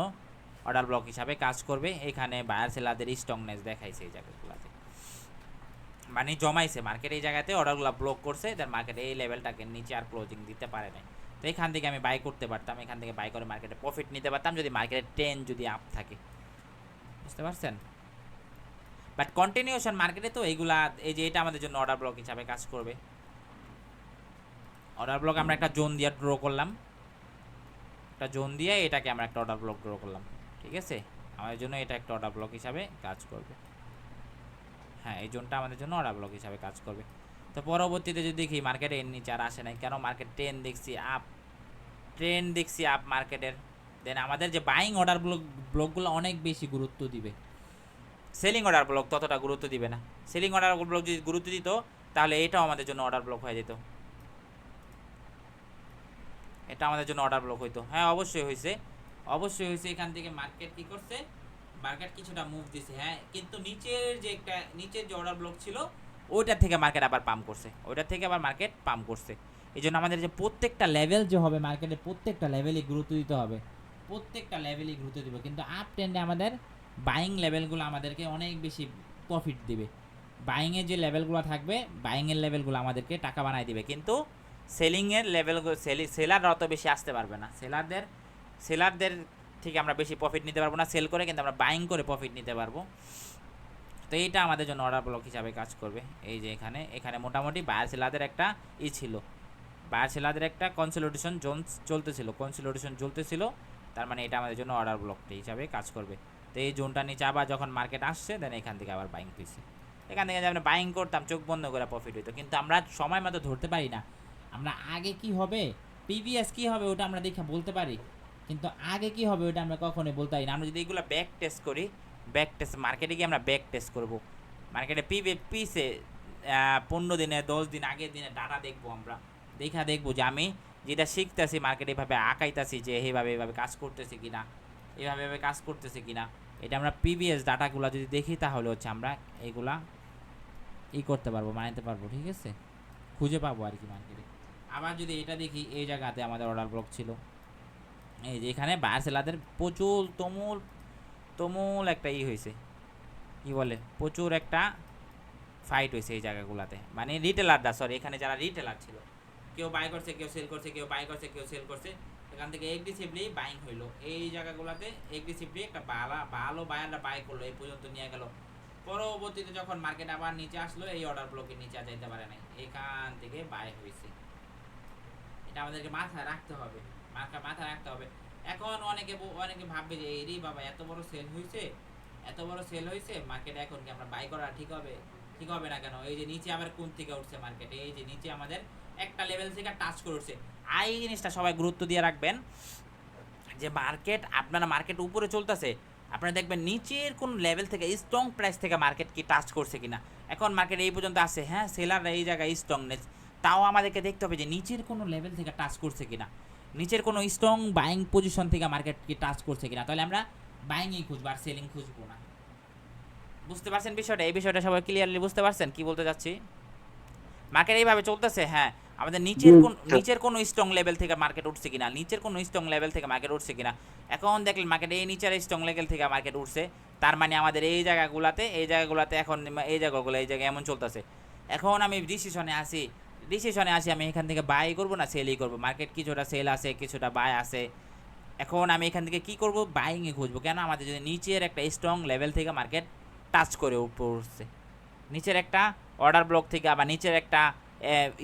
অর্ডার ব্লক হিসাবে কাজ করবে। এখানে বায়ার সেলারদের স্ট্রংনেস দেখাইছে এই জায়গাগুলোতে, মানে জমাইছে মার্কেট এই জায়গাতে, অর্ডারগুলো ব্লক করছে, দেন মার্কেট এই লেভেলটাকে নিচে আর ক্লোজিং দিতে পারে নাই। তো এখান থেকে আমি বাই করতে পারতাম, এখান থেকে বাই করে মার্কেটে প্রফিট নিতে পারতাম যদি মার্কেটের ট্রেন যদি আপ থাকে। বুঝতে পারছেন? বাট কন্টিনিউশন মার্কেটে তো এইগুলা, এই যে এটা আমাদের জন্য অর্ডার ব্লক হিসাবে কাজ করবে। অর্ডার ব্লক আমরা একটা জোন দিয়ে ড্র করলাম, একটা জোন দিয়ে এটাকে আমরা একটা অর্ডার ব্লক ড্র করলাম। ঠিক আছে, আমাদের জন্য এটা একটা অর্ডার ব্লক হিসাবে কাজ করবে। হ্যাঁ, এই জোনটা আমাদের জন্য অর্ডার ব্লক হিসাবে কাজ করবে। তো পরবর্তীতে যদি দেখি মার্কেটে এর নিচে আর আসে নাই, কেন? মার্কেট ট্রেন দেখছি আপ মার্কেটের। দেন আমাদের যে বাইং অর্ডার ব্লকগুলো অনেক বেশি গুরুত্ব দিবে, সেলিং অর্ডার ব্লক ততটা গুরুত্ব দিবে না। সেলিং অর্ডার ব্লক যদি গুরুত্ব দিত, তাহলে এটাও আমাদের জন্য অর্ডার ব্লক হয়ে যেত, এটা আমাদের জন্য অর্ডার ব্লক হইতো। হ্যাঁ, অবশ্যই হয়েছে। এখান থেকে মার্কেট কি করছে? মার্কেট কিছুটা মুভ দিছে, হ্যাঁ, কিন্তু নিচের যে অর্ডার ব্লক ছিল ওইটার থেকে মার্কেট আবার পাম্প করছে। এই জন্য আমাদের যে প্রত্যেকটা লেভেল যে হবে মার্কেটের, প্রত্যেকটা লেভেলই গুরুত্ব দিতে হবে, কিন্তু আপ ট্রেন্ডে আমাদের বাইং লেভেলগুলো আমাদেরকে অনেক বেশি প্রফিট দিবে। বাইংয়ের যে লেভেলগুলো থাকবে, বাইংয়ের লেভেলগুলো আমাদেরকে টাকা বানায় দিবে, কিন্তু সেলিংয়ের লেভেলগুলো, সেলাররা অত বেশি আসতে পারবে না। সেলারদের থেকে আমরা বেশি প্রফিট নিতে পারবো না সেল করে, কিন্তু আমরা বাইং করে প্রফিট নিতে পারবো। তো এইটা আমাদের জন্য অর্ডার ব্লক হিসাবে কাজ করবে। এই যে এখানে মোটামুটি বায়ার সেলারদের একটা ছিল, বায়ার সেলারদের একটা কনসলিডেশন চলতেছিল, তার মানে এটা আমাদের জন্য অর্ডার ব্লকটি হিসাবে কাজ করবে। তো এই জোনটা নিচে আবার যখন মার্কেট আসছে, দেন এখান থেকে আবার বাইং হয়েছে। এখান থেকে আমরা বাইং করতাম, চোখ বন্ধ করে প্রফিট হইতো, কিন্তু আমরা সময় মতো ধরতে পারি না। আমরা আগে কি হবে, প্রিভিয়াস কি হবে ওটা আমরা দেখে বলতে পারি, কিন্তু আগে কি হবে ওটা আমরা কখনোই বলতে পারি না। আমরা যদি এগুলো ব্যাক টেস্ট করি, মার্কেটে গিয়ে আমরা ব্যাক টেস্ট করবো, মার্কেটে পিসে 15 দিনে 10 দিন আগের দিনে ডাটা দেখবো, আমরা দেখবো যে আমি যেটা শিখতেছি মার্কেট এভাবে আঁকাইতেছি, যে এভাবে কাজ করতেছে কিনা, এভাবে কাজ করতেছে কিনা, এটা আমরা প্রিভিয়াস ডাটাগুলো যদি দেখি, তাহলে হচ্ছে আমরা এগুলা করতে পারবো, বানাতে পারবো। ঠিক আছে, খুঁজে পাবো আর কি মার্কেটে। আবার যদি এটা দেখি, এই জায়গাতে আমাদের অর্ডার ব্লক ছিল, এই যে এখানে বায়ার সেলারদের প্রচুর তুমুল একটা হয়েছে, কি বলে, প্রচুর একটা ফাইট হয়েছে এই জায়গাগুলোতে, মানে এখানে যারা রিটেলার ছিল, কেউ বাই করছে, কেউ সেল করছে, কেউ বাই করছে, কেউ সেল করছে, এখান থেকে এগ্রেসিভলি বাইং হইলো। এই জায়গাগুলোতে এগ্রেসিভলি একটা ভালো বায়াররা বাই করলো, এই পর্যন্ত নিয়ে গেল। পরবর্তীতে যখন মার্কেট আবার নিচে আসলো, এই অর্ডার ব্লকের নিচে আর যাইতে পারে নাই, এখান থেকে বাই হয়েছে। এটা আমাদেরকে মাথায় রাখতে হবে। এখন অনেকে ভাববে যে এই বাবা এত বড় সেল হয়েছে মার্কেটে, এখন কি আমরা বাই করা ঠিক হবে না কেন? এই যে নিচে আবার কোন থেকে উঠছে মার্কেটে, এই যে নিচে আমাদের একটা লেভেল থেকে টাচ করে উঠছে। আর এই জিনিসটা সবাই গুরুত্ব দিয়ে রাখবেন, যে আপনারা মার্কেট উপরে চলতেছে, আপনারা দেখবেন নিচের কোন লেভেল থেকে, স্ট্রং প্রাইস থেকে মার্কেট কি টাচ করছে কিনা। এখন মার্কেট এই পর্যন্ত আসে, হ্যাঁ, সেলাররা এই জায়গায় স্ট্রংনেস, তাও আমাদেরকে দেখতে হবে যে নিচের কোনো লেভেল থেকে টাচ করছে কিনা, নিচের কোনো স্ট্রং বাইং পজিশন থেকে মার্কেট কি টাচ করছে কিনা, তাহলে আমরা বাইংই খুঁজবো আর সেলিং খুঁজবো না। বুঝতে পারছেন বিষয়টা? এই বিষয়টা সবাই ক্লিয়ারলি বুঝতে পারছেন কি বলতে যাচ্ছি? মার্কেট এইভাবে চলতেছে, হ্যাঁ, আমাদের নিচের কোনো স্ট্রং লেভেল থেকে মার্কেট উঠছে কিনা, এখন দেখলেন মার্কেট এই নিচের স্ট্রং লেভেল থেকে মার্কেট উঠছে, তার মানে আমাদের এই জায়গাগুলোতে এখন এই জায়গায় এমন চলতেছে, এখন আমি ডিসিশনে আসি আমি এখান থেকে বাই করব না সেলই করব। মার্কেট কিছুটা সেল আছে, কিছুটা বাই আছে। এখন আমি এখান থেকে কি করব, বাইংয়ে খুঁজবো। কেন, আমাদের যদি নিচের একটা স্ট্রং লেভেল থেকে মার্কেট টাচ করে উপর উঠছে, নিচের একটা অর্ডার ব্লক থেকে বা নিচের একটা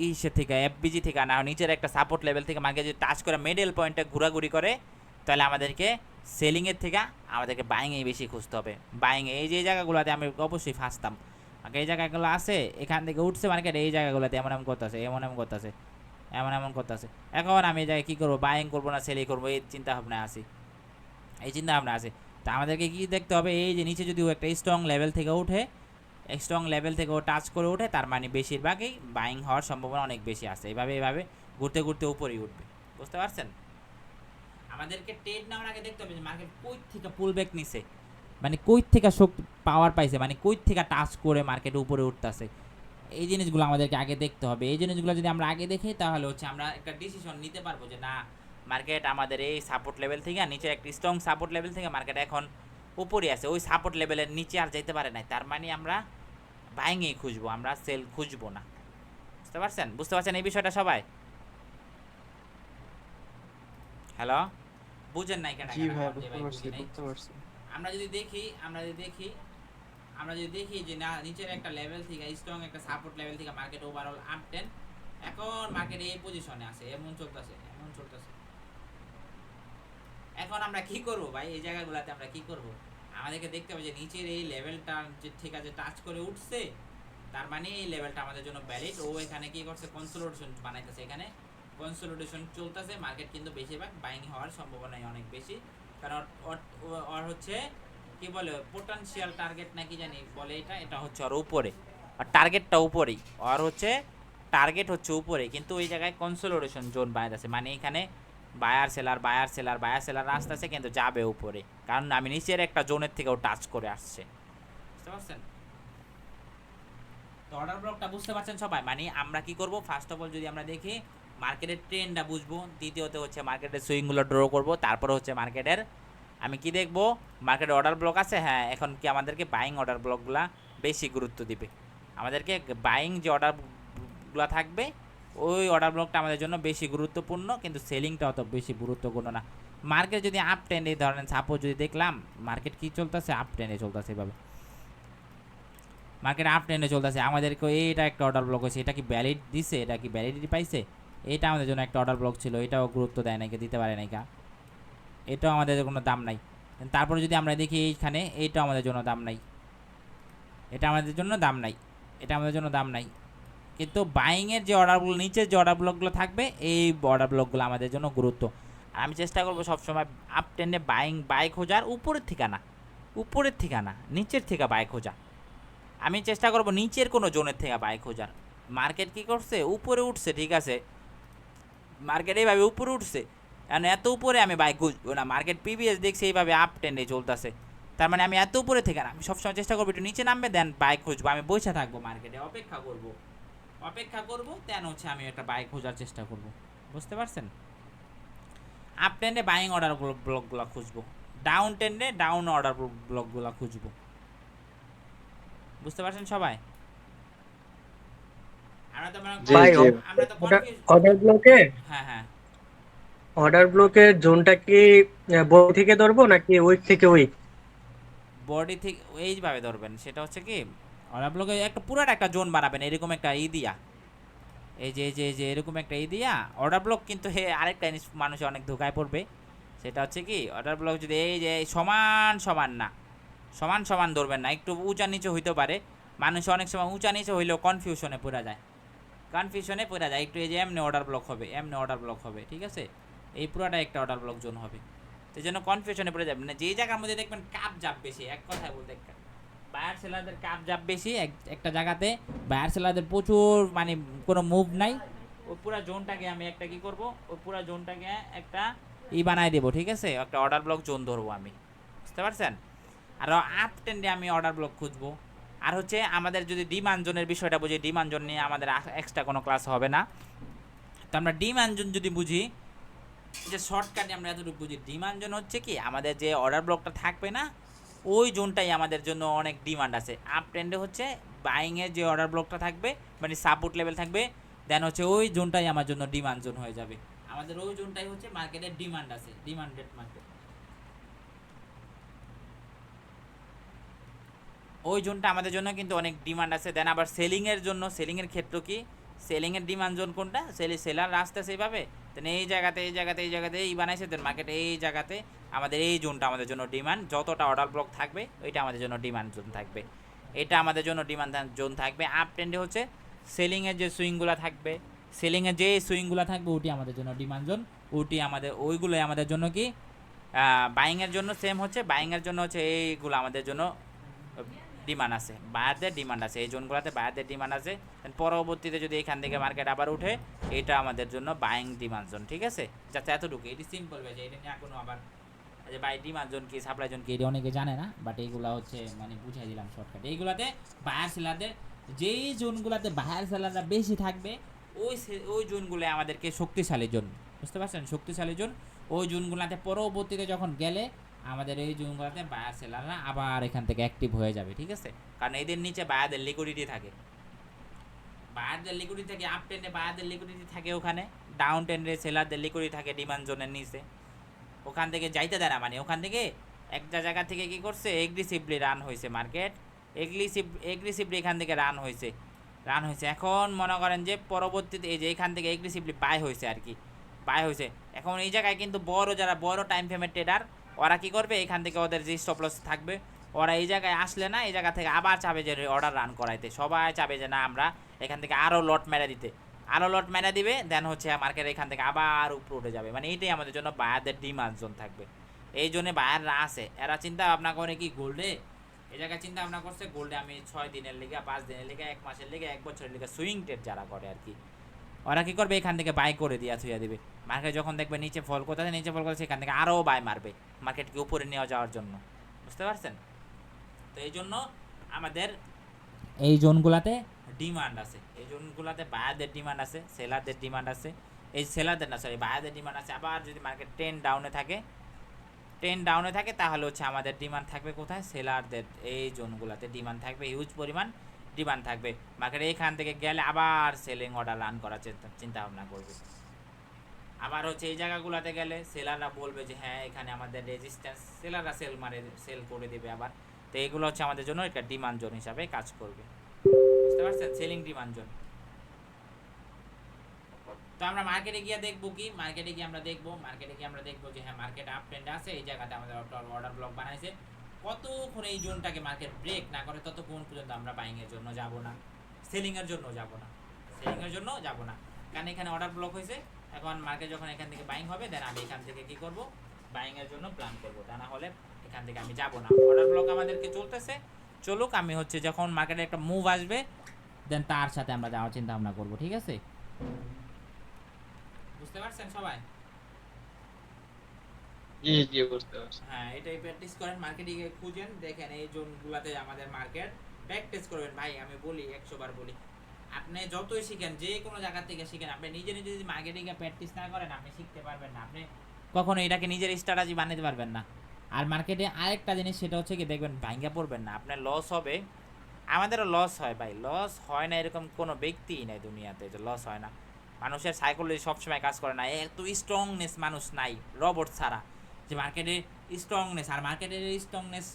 ইসে থেকে এফবিজি থেকে না, নিচের একটা সাপোর্ট লেভেল থেকে মার্কেট যদি টাচ করে মিডল পয়েন্টে ঘোরাঘুরি করে, তাহলে আমাদেরকে সেলিংয়ের থেকে আমাদেরকে বাইংয়েই বেশি খুঁজতে হবে। বাইংয়ে এই যে জায়গাগুলোতে আমি অবশ্যই ফাঁসতাম। আগে এই জায়গাগুলো আছে, এখান থেকে উঠছে মার্কেট, এই জায়গাগুলোতে এমন এমন করতেছে, এমন করতেছে। এখন আমি এই জায়গায় কী করবো, বাইং করবো না সেলিং করবো, এই চিন্তা ভাবনায় আসি। তা আমাদেরকে কি দেখতে হবে, এই যে নিচে যদি ও একটা স্ট্রং লেভেল থেকে ওঠে, ও টাচ করে ওঠে, তার মানে বেশিরভাগই বাইং হওয়ার সম্ভাবনা অনেক বেশি আছে। এইভাবে ঘুরতে ঘুরতে উপরেই উঠবে। বুঝতে পারছেন? আমাদেরকে ট্রেড নেওয়ার আগে দেখতে হবে যে মার্কেট কই থেকে পুল ব্যাক নিছে, মানে কই থেকে শক্তি পাওয়ার পাইছে, মানে কই থেকে টাচ করে মার্কেট উপরে উঠতেছে। এই জিনিসগুলো আমাদেরকে আগে দেখতে হবে। এই জিনিসগুলো যদি আমরা আগে দেখি, তাহলে হচ্ছে আমরা একটা ডিসিশন নিতে পারবো যে না, মার্কেট আমাদের এই সাপোর্ট লেভেল থেকে, নিচে একটা স্ট্রং সাপোর্ট লেভেল থেকে মার্কেট এখন উপরে আছে, ওই সাপোর্ট লেভেলের নিচে আর যাইতে পারে নাই, তার মানে আমরা বাইংয়েই খুঁজবো, আমরা সেল খুঁজবো না। বুঝতে পারছেন এই বিষয়টা সবাই? হ্যালো, বুঝেন নাই কেন? জি ভাই, বুঝতে পারছি। আমরা যদি দেখি যে না, নিচের একটা লেভেল থেকে স্ট্রং একটা সাপোর্ট লেভেল থেকে মার্কেট ওভারঅল আপ টেন, এখন মার্কেট এই পজিশনে আছে, এমন চলতেছে। এখন আমরা কি করব ভাই, এই জায়গাগুলোতে আমরা কি করব? আমাদেরকে দেখতে হবে যে নিচের এই লেভেলটা যে ঠিক আছে টাচ করে উঠছে, তার মানে এই লেভেলটা আমাদের জন্য ভ্যালিড। ও এখানে কি করছে, কনসোলিডেশন বানাইতেছে, এখানে কনসোলিডেশন চলতেছে। মার্কেট কিন্তু বেশিরভাগ বাইং হওয়ার সম্ভাবনাই অনেক বেশি, কারণ ওর হচ্ছে কি বলে পোটেনশিয়াল টার্গেট নাকি জানি বলে, এটা হচ্ছে ওর উপরে, আর টার্গেটটা উপরেই, আর হচ্ছে টার্গেট হচ্ছে উপরে, কিন্তু ওই জায়গায় কনসোলিডেশন জোন বানাইতেছে, মানে এখানে বায়ার সেলার রাস্তা আছে, কিন্তু যাবে উপরে, কারণ আমি নিচের একটা জোনের থেকেও টাচ করে আসছে। বুঝতে পারছেন? তো অর্ডার ব্লকটা বুঝতে পারছেন সবাই? মানে আমরা কি করব, ফার্স্ট অফ অল যদি আমরা দেখি মার্কেটের ট্রেন্ডটা বুঝবো, দ্বিতীয়ত হচ্ছে মার্কেটের সুইংগুলো ড্র করব, তারপরে হচ্ছে মার্কেটের আমি কি দেখব, মার্কেটে অর্ডার ব্লক আছে, হ্যাঁ, এখন কি আমাদেরকে বাইং অর্ডার ব্লকগুলা বেশি গুরুত্ব দিবে। আমাদেরকে বাইং যে অর্ডারগুলো থাকবে, ওই অর্ডার ব্লকটা আমাদের জন্য বেশি গুরুত্বপূর্ণ, কিন্তু সেলিংটা অত বেশি গুরুত্বপূর্ণ না। মার্কেট যদি আপ ট্রেন্ড, এই ধরনের সাপোজ যদি দেখলাম মার্কেট কি চলতেছে, আপ ট্রেন্ডে চলতেছে, এভাবে মার্কেট আপ ট্রেন্ডে চলতেছে, আমাদেরকে এইটা একটা অর্ডার ব্লক হয়েছে, এটা কি ভ্যালিড দিছে, এটা কি ভ্যালিডিটি পাইছে, এটা আমাদের জন্য একটা অর্ডার ব্লক ছিল, এটাও গুরুত্ব দেয় নাকি, দিতে পারে নাকি, এটাও আমাদের কোনো দাম নাই। তারপরে যদি আমরা দেখি এইখানে, এইটাও আমাদের জন্য দাম নাই, এটা আমাদের জন্য দাম নাই, কিন্তু বাইংয়ের যে অর্ডারগুলো, নিচের যে অর্ডার ব্লকগুলো থাকবে, এই অর্ডার ব্লকগুলো আমাদের জন্য গুরুত্ব। আর আমি চেষ্টা করবো সবসময় আপ ট্রেন্ডে বাই খোঁজার, উপরের থেকে না, নিচের থেকে বাই খোঁজা। আমি চেষ্টা করব নিচের কোনো জোনের থেকে বাই খোঁজার। মার্কেট কি করছে, উপরে উঠছে, ঠিক আছে, মার্কেট এইভাবে উপরে উঠছে, কারণ এত উপরে আমি বাই খুঁজবো না। মার্কেট প্রিভিয়াস দেখছি এইভাবে আপ ট্রেন্ডে চলতেছে, তার মানে আমি এত উপরে থেকে না, আমি সবসময় চেষ্টা করবো একটু নিচে নামবে, দেন বাই খুঁজবো। আমি বসে থাকবো মার্কেটে, অপেক্ষা করব, দেন হচ্ছে আমি একটা বাই খোঁজার চেষ্টা করব। বুঝতে পারছেন? আপ ট্রেন্ডে বাইং অর্ডার ব্লকগুলো খুঁজবো, ডাউন ট্রেন্ডে ডাউন অর্ডার ব্লকগুলো খুঁজবো। বুঝতে পারছেন সবাই? আমরা তো ভাই, অর্ডার ব্লকে হ্যাঁ, জোনটা কি বডি থেকে ধরবো নাকি উইক থেকে উইক? বডি থেকে এইভাবে ধরবেন, সেটা হচ্ছে কি অর্ডার ব্লকে একটা পুরাটা একটা জোন বানাবেন, এরকম একটা দিয়া, এই যে এরকম একটা দিয়া অর্ডার ব্লক। কিন্তু আরেকটা জিনিস মানুষে অনেক ধোকায় পড়বে, সেটা হচ্ছে কি অর্ডার ব্লক যদি এই যে সমান ধরবেন না, একটু উঁচা নিচে হইতে পারে। মানুষ অনেক সময় উঁচা নিচে হইলেও কনফিউশনে পড়ে যায়, একটু এই যে এমনি অর্ডার ব্লক হবে, ঠিক আছে, এই পুরাটা একটা অর্ডার ব্লক জোন হবে। সেই জন্য কনফিউশনে পড়ে যাবেন না। যেই জায়গার মধ্যে দেখবেন কাপ জাপ বেশি, এক কথায় বলতে বায়ার সেলারদের কাপ জাপ বেশি, একটা জায়গাতে বায়ার সেলারদের প্রচুর, মানে কোনো মুভ নাই, ওই পুরো জোনটাকে আমি একটা কি করব, ওই পুরো জোনটাকে একটা বানাই দেবো, ঠিক আছে, একটা অর্ডার ব্লক জোন ধরবো আমি। বুঝতে পারছেন? আর আপ ট্রেন্ডে আমি অর্ডার ব্লক খুঁজবো। আর হচ্ছে আমাদের যদি ডিমান্ড জোনের বিষয়টা বুঝি, ডিমান্ড জোন নিয়ে আমাদের এক্সট্রা কোনো ক্লাস হবে না, তো আমরা ডিমান্ড জোন যদি বুঝি, যে শর্টকাটে আমরা এতটুকু বুঝি, ডিমান্ড জোন হচ্ছে কি আমাদের যে অর্ডার ব্লকটা থাকবে না, ওই জোনটাই আমাদের জন্য অনেক ডিমান্ড আছে। আপ ট্রেন্ডে হচ্ছে বাইং এর যে অর্ডার ব্লকটা থাকবে মানে সাপোর্ট লেভেল থাকবে, দেন হচ্ছে ওই জোনটাই আমার জন্য ডিমান্ড জোন হয়ে যাবে। আমাদের ওই জোনটাই হচ্ছে মার্কেটের ডিমান্ড আছে, ডিমান্ডেড মার্কেট। ওই জোনটা আমাদের জন্য কিন্তু অনেক ডিমান্ড আছে। দেন আবার সেলিংয়ের জন্য, সেলিংয়ের ক্ষেত্র কি, সেলিংয়ের ডিমান্ড জোন কোনটা, সেলার রাস্তা সেইভাবে দেন এই জায়গাতে এই জায়গাতে এই জায়গাতে এই বানাইছে, দেন মার্কেট এই জায়গাতে আমাদের এই জোনটা আমাদের জন্য ডিমান্ড, যতটা অর্ডার ব্লক থাকবে ওইটা আমাদের জন্য ডিমান্ড জোন থাকবে, এটা আমাদের জন্য ডিমান্ড জোন থাকবে। আপ ট্রেন্ডে হচ্ছে সেলিংয়ের যে সুইংগুলো থাকবে, সেলিংয়ের যে সুইংগুলো থাকবে ওটি আমাদের জন্য ডিমান্ড জোন, ওটি আমাদের ওইগুলোই আমাদের জন্য কি বাইংয়ের জন্য সেম হচ্ছে, বাইংয়ের জন্য হচ্ছে এইগুলো আমাদের জন্য ডিমান্ড আছে, বায়ারদের ডিমান্ড আছে, এই জোনগুলোতে বায়ারদের ডিমান্ড আছে। পরবর্তীতে যদি এখান থেকে মার্কেট আবার উঠে, এটা আমাদের জন্য বাইং ডিমান্ড জোন, ঠিক আছে? যাতে এতটুকু, এটি সিম্পল হয়েছে, এটা নিয়ে কোনো আবার যে বাই ডিমান্ড জোন কি সাপ্লাই জোন কি এটা অনেকে জানে না, বাট এইগুলো হচ্ছে মানে বুঝাই দিলাম শর্টকাট। এইগুলাতে বায়ার সেলারদের যেই জোনগুলোতে বায়ার সেলাররা বেশি থাকবে ওই জোনগুলো আমাদেরকে শক্তিশালী জোন, বুঝতে পারছেন? শক্তিশালী জোন ওই জোনগুলোতে পরবর্তীতে যখন গেলে আমাদের এই জোনগুলোতে বায়ার সেলাররা আবার এখান থেকে অ্যাক্টিভ হয়ে যাবে, ঠিক আছে? কারণ এদের নিচে বায়ারদের লিকুইডিটি থাকে, বায়ারদের লিকুইডিটি থাকে, আপ ট্রেন্ডে বায়ারদের লিকুইডিটি থাকে, ওখানে ডাউন ট্রেন্ডে সেলারদের লিকুইডিটি থাকে ডিমান্ড জোনের নিচে, ওখান থেকে যাইতে দেয় না, মানে ওখান থেকে একটা জায়গা থেকে কি করছে এগ্রেসিভলি রান হয়েছে মার্কেট, এগ্রেসিভলি এখান থেকে রান হয়েছে। এখন মনে করেন যে পরবর্তীতে এই যে এখান থেকে এগ্রেসিভলি বাই হয়েছে আর কি, বাই হয়েছে। এখন এই জায়গায় কিন্তু যারা বড় টাইম ফ্রেমের ট্রেডার ওরা কি করবে, এখান থেকে ওদের যে স্টপ লস থাকবে ওরা এই জায়গায় আসলে না, এই জায়গা থেকে আবার চাবে যে অর্ডার রান করাইতে, সবাই চাবে যে না আমরা এখান থেকে আরও লট মেরে দিতে, আরও লট মেরে দিবে, দেন হচ্ছে মার্কেট এখান থেকে আবার উপরে উঠে যাবে, মানে এইটাই আমাদের জন্য বায়ারদের ডিমান্ড জোন থাকবে। এই জন্য বায়াররা আছে, এরা চিন্তা ভাবনা করে কি গোল্ডে, এই জায়গায় চিন্তা ভাবনা করছে গোল্ডে আমি 6 দিনের লিগে, 5 দিনের লিগে, 1 মাসের লিগে, 1 বছরের লিগে সুইং ট্রেড যারা করে আর কি, ওরা কি করবে এখান থেকে বাই করে দিয়ে থুইয়া দিবে, মার্কেট যখন দেখবে নিচে ফল করতেছে, নিচে ফল করতেছে, এখান থেকে আরও বাই মারবে মার্কেটকে উপরে নিয়ে যাওয়ার জন্য, বুঝতে পারছেন? তো এই জন্য আমাদের এই জোনগুলাতে ডিমান্ড আছে, এই জোনগুলাতে বায়ারদের ডিমান্ড আছে, সেলারদের ডিমান্ড আছে, এই সেলারদের না সরি বায়ারদের ডিমান্ড আছে। আবার যদি মার্কেট 10 ডাউনে থাকে তাহলে হচ্ছে আমাদের ডিমান্ড থাকবে কোথায়, সেলারদের এই জোনগুলাতে ডিমান্ড থাকবে, হিউজ পরিমাণ ডিমান্ড থাকবে। মার্কেট এইখান থেকে গেলে আবার সেলিং অর্ডার রান করার চিন্তা ভাবনা করবে, আবার হচ্ছে এই জায়গাগুলোতে গেলে সেলাররা বলবে যে হ্যাঁ এখানে আমাদের রেজিস্ট্যান্স, সেলাররা সেল করে দেবে আবার। তো এইগুলো হচ্ছে আমাদের জন্য একটা ডিমান্ড জোন হিসাবে কাজ করবে, বুঝতে পারছেন? Selling demand zone. তো আমরা মার্কেটে গিয়ে দেখবো কি, মার্কেটে গিয়ে আমরা দেখবো যে হ্যাঁ মার্কেট আপ ট্রেন্ড আছে, এই জায়গাতে আমাদের অর্ডার ব্লক বানাইছে, কতক্ষণ এই জোনটাকে মার্কেট ব্রেক না করে ততক্ষণ পর্যন্ত আমরা বাইং এর জন্য যাব না, সেলিং এর জন্য যাব না, কারণ এখানে অর্ডার ব্লক হয়েছে। এখন মার্কেট যখন এখান থেকে বাইং হবে, দেন আমি এখান থেকে কি করব, বাইং এর জন্য প্ল্যান করব, তা না হলে এখান থেকে আমি যাব না। অর্ডার ব্লক আমাদেরকে চলতেছে, চলুক, আমি হচ্ছে যখন মার্কেটে একটা মুভ আসবে দেন তার সাথে আমরা যাওয়ার চিন্তা ভাবনা করব, ঠিক আছে? বুঝতে পারছেন সবাই? জি জি বুঝতে পারছি। হ্যাঁ, এটাই প্র্যাকটিস করেন, মার্কেটিং এ খুঁজেন, দেখেন এই জোনগুলোতে আমাদের মার্কেট প্র্যাকটিস করবেন। ভাই আমি বলি 100 বার বলি, আপনি যতই শিখেন, যে কোনো জায়গা থেকে শিখেন, আপনি নিজে যদি মার্কেটিং এ প্র্যাকটিস না করেন আপনি শিখতে পারবেন না, আপনি কখনো এটাকে নিজের স্ট্র্যাটেজি বানাতে পারবেন না। আর মার্কেটে আরেকটা জিনিস সেটা হচ্ছে কি, দেখবেন ভাঙ্গা পড়বেন না, আপনার লস হবে, আমাদেরও লস হয় ভাই, লস হয় না এরকম কোনো ব্যক্তিই নাই দুনিয়াতে যে লস হয় না। মানুষের সাইকোলজি সবসময় কাজ করে না, এত স্ট্রংনেস মানুষ নাই রোবট ছাড়া, যে মার্কেটে স্ট্রংনেস, আর মার্কেটের স্ট্রংনেস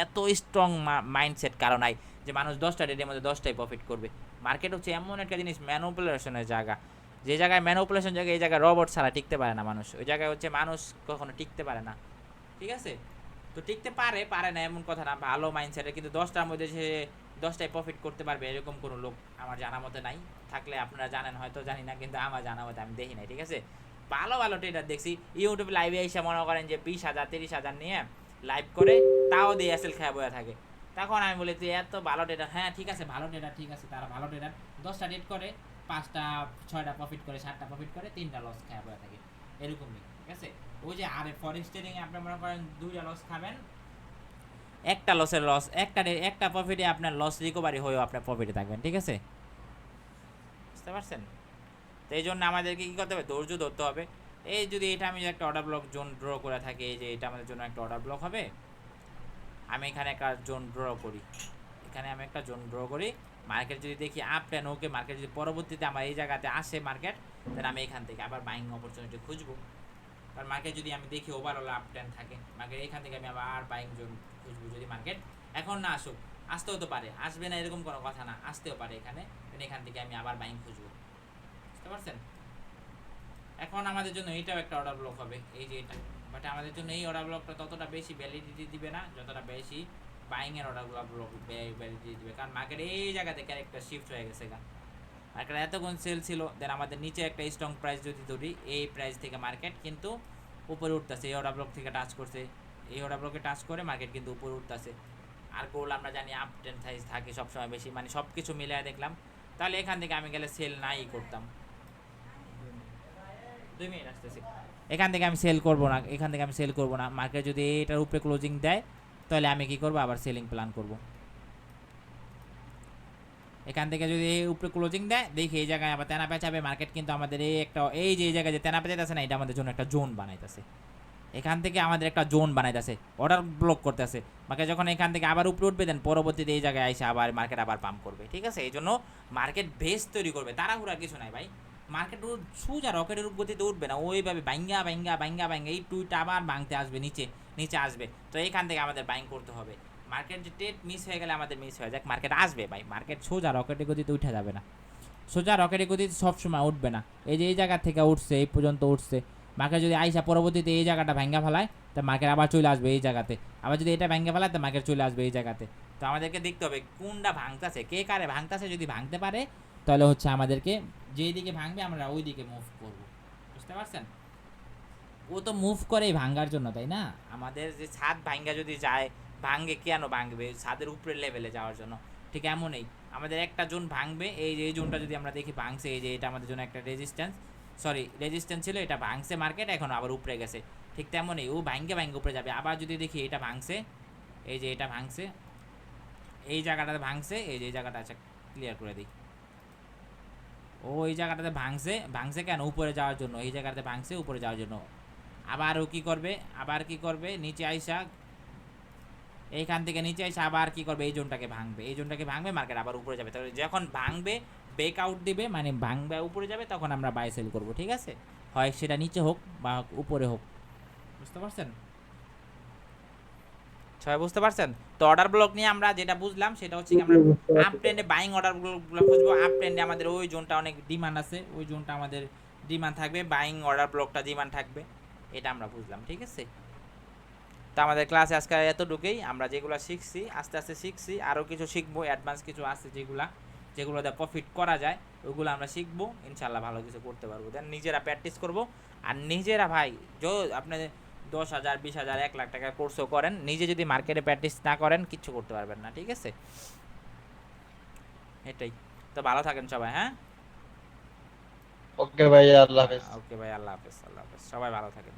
এত স্ট্রং মাইন্ডসেট কারো নাই যে মানুষ 10টা ডেটের মধ্যে 10টাই প্রফিট করবে। মার্কেট হচ্ছে এমন একটা জিনিস, ম্যানুপুলেশনের জায়গা, যে জায়গায় ম্যানুপুলেশন জায়গায়, এই জায়গায় রোবট ছাড়া টিকতে পারে না মানুষ, ওই জায়গায় হচ্ছে মানুষ কখনো টিকতে পারে না, ঠিক আছে? তো টিকতে পারে না এমন কথা না, ভালো মাইন্ডসেটের, কিন্তু 10টার মধ্যে সে 10টাই প্রফিট করতে পারবে এরকম কোনো লোক আমার জানা মতে নাই, থাকলে আপনারা জানেন হয়তো, জানি না, কিন্তু আমার জানা মতে আমি দেখি নাই, ঠিক আছে? ভালো ট্রেডার দেখছি ইউটিউবে লাইভে এসে মনে করেন যে 20,000 30,000 নিয়ে লাইভ করে, তাও দিয়ে এসেল খেয়ে বয়ে থাকে। তখন আমি বলি তুই এত ভালো ট্রেডার, হ্যাঁ ঠিক আছে ভালো ট্রেডার, ঠিক আছে তারা ভালো ট্রেডার, 10টা ট্রেড করে, 5টা 6টা প্রফিট করে, 7টা প্রফিট করে, 3টা লস খেয়ে বয়ে থাকে, এরকমই, ঠিক আছে? ওই যে আরে ফরেক্স ট্রেডিং এ আপনি মনে করেন 2টা লস খাবেন, একটা লসের লস, একটা প্রফিটে আপনার লস রিকভারি হয়েও আপনার প্রফিটে থাকবেন, ঠিক আছে? বুঝতে পারছেন? তো এই জন্য আমাদেরকে কী করতে হবে, ধৈর্য ধরতে হবে। এই যদি এটা আমি একটা অর্ডার ব্লক জোন ড্র করে থাকি, এই যে এটা আমাদের জন্য একটা অর্ডার ব্লক হবে, আমি এখানে একটা জোন ড্র করি, এখানে আমি একটা জোন ড্র করি, মার্কেট যদি দেখি আপ টেন ওকে, মার্কেট যদি পরবর্তীতে আমার এই জায়গাতে আসে মার্কেট, দেন আমি এখান থেকে আবার বাইং অপরচুনিটি খুঁজবো। কারণ মার্কেট যদি আমি দেখি ওভারঅল আপ টেন থাকে, মার্কেট এখান থেকে আমি আবার বাইং জোন খুঁজবো। যদি মার্কেট এখন না আসুক, আসতেও তো পারে, আসবে না এরকম কোনো কথা না, আসতেও পারে এখানে, এখান থেকে আমি আবার বাইং খুঁজবো। বুঝতে পারছেন? এখন আমাদের জন্য এইটাও একটা অর্ডার ব্লক হবে, এই যে এটা, বাট আমাদের জন্য এই অর্ডার ব্লকটা ততটা বেশি ভ্যালিডিটি দিবে না যতটা বেশি বাইং এর অর্ডারগুলো ব্লক ভ্যালিডিটি দিবে। কারণ মার্কেট এই জায়গাতে ক্যারেক্টার শিফট হয়ে গেছে, মার্কেট এতক্ষণ সেল ছিল, দেন আমাদের নিচে একটা স্ট্রং প্রাইস যদি ধরি, এই প্রাইস থেকে মার্কেট কিন্তু উপরে উঠতেছে, এই অর্ডার ব্লক থেকে টাচ করছে, এই অর্ডার ব্লকে টাচ করে মার্কেট কিন্তু উপরে উঠতেছে। আর গোল আমরা জানি আপ টেন সাইজ থাকে সবসময় বেশি, মানে সব কিছু মিলিয়ে দেখলাম। তাহলে এখান থেকে আমি গেলে সেল নাই করতাম, 2 মিনিট আসতেছি। এখান থেকে আমি সেল করব না, এখান থেকে আমি সেল করব না। মার্কেট যদি এটার উপরে ক্লোজিং দেয় তাহলে আমি কি করব, আবার সেলিং প্ল্যান করব। এখান থেকে যদি উপরে ক্লোজিং দেয়, দেখি এই জায়গায় আবার তেনা পেঁচাবে মার্কেট, কিন্তু আমাদের এই একটা এই যে এই জায়গায় যে তেনা পেঁচাইতেছে না, এটা আমাদের জন্য একটা জোন বানাইতেছে। এখান থেকে আমাদের একটা জোন বানাইতেছে, অর্ডার ব্লক করতেছে। মার্কেট যখন এখান থেকে আবার উপরে উঠবে, দেন পরবর্তীতে এই জায়গায় এসে আবার মার্কেট আবার পাম্প করবে। ঠিক আছে, এই জন্য মার্কেট বেস তৈরি করবে, তাড়াহুড়া কিছু নাই ভাই। মার্কেট সোজা রকেটের গতিতে উঠবে না, ওইভাবে বাইঙ্গা বাইঙ্গা বাইঙ্গা বাইঙ্গা এই টুইটা আবার ভাঙতে আসবে, নিচে নিচে আসবে। তো এইখান থেকে আমাদের বাইং করতে হবে। মার্কেট যে ট্রেড মিস হয়ে গেলে আমাদের মিস হয়ে যাক, মার্কেট আসবে ভাই, মার্কেট সোজা রকেটের গতিতে উঠে যাবে না, সোজা রকেটের গতিতে সবসময় উঠবে না। এই যে এই জায়গা থেকে উঠছে, এই পর্যন্ত উঠছে, মার্কেট যদি আইসা পরবর্তীতে এই জায়গাটা ভাঙ্গা ফেলায়, তা মার্কেট আবার চলে আসবে এই জায়গাতে, আবার যদি এটা ভাঙ্গা ফেলায়, তো মার্কেট চলে আসবে এই জায়গাতে। তো আমাদেরকে দেখতে হবে কোনটা ভাঙতেছে, কে কারে ভাঙতেছে। যদি ভাঙতে পারে তাহলে হচ্ছে আমাদেরকে যেই দিকে ভাঙবে আমরা ওই দিকে মুভ করব। বুঝতে পারছেন? ও তো মুভ করেই ভাঙ্গার জন্য, তাই না? আমাদের যে ছাদ ভাঙ্গা যদি যায়, ভাঙ্গে কেন ভাঙবে? ছাদের উপরের লেভেলে যাওয়ার জন্য। ঠিক এমনই আমাদের একটা জোন ভাঙবে, এই যে এই জোনটা যদি আমরা দেখি ভাঙছে, এই যে এটা আমাদের জন্য একটা রেজিস্ট্যান্স ছিল, এটা ভাঙছে মার্কেট, এখন আবার উপরে গেছে। ঠিক তেমনই ও ভাঙ্গে ভাঙ্গে উপরে যাবে। আবার যদি দেখি এটা ভাঙছে, এই যে এটা ভাঙছে, এই জায়গাটাতে ভাঙছে, এই যে এই জায়গাটা আছে, ক্লিয়ার করে দিই। ও এই জায়গাটাতে ভাঙছে কেন? উপরে যাওয়ার জন্য, এই জায়গাটাতে ভাঙছে উপরে যাওয়ার জন্য। আবার ও কি করবে, নিচে আইসা, এইখান থেকে নিচে আইসা আবার কি করবে, এই জোনটাকে ভাঙবে, মার্কেট আবার উপরে যাবে। তাহলে যখন ভাঙবে ব্রেক আউট দিবে, মানে ভাঙবে উপরে যাবে, তখন আমরা বাই সেল করব। ঠিক আছে, হয় সেটা নিচে হোক বা উপরে হোক। বুঝতে পারছেন সবাই? বুঝতে পারছেন? তো অর্ডার ব্লক নিয়ে আমরা যেটা বুঝলাম সেটা হচ্ছে কি, আমরা আপ ট্রেন্ডে বাইং অর্ডার ব্লকগুলো খুঁজবো। আপ ট্রেন্ডে আমাদের ওই জোনটা অনেক ডিমান্ড আছে, ওই জোনটা আমাদের ডিমান্ড থাকবে, বাইং অর্ডার ব্লকটা ডিমান্ড থাকবে, এটা আমরা বুঝলাম। ঠিক আছে, তো আমাদের ক্লাসে আজকে এতটুকুই। আমরা যেগুলো শিখছি আস্তে আস্তে শিখছি, আরও কিছু শিখবো, অ্যাডভান্স কিছু আছে যেগুলোতে প্রফিট করা যায়, ওইগুলো আমরা শিখবো। ইনশাল্লাহ ভালো কিছু করতে পারবো। দেন নিজেরা প্র্যাকটিস করবো, আর নিজেরা ভাই আপনি 10,000 20,000 1 লাখ টাকার কোর্সও করেন, নিজে যদি মার্কেটে প্র্যাকটিস না করেন কিচ্ছু করতে পারবেন না। ঠিক আছে, এটাই। তো ভালো থাকেন সবাই। হ্যাঁ, ওকে ভাই, আল্লাহ হাফেজ। ওকে ভাই, আল্লাহ হাফেজ। সবাই ভালো থাকেন।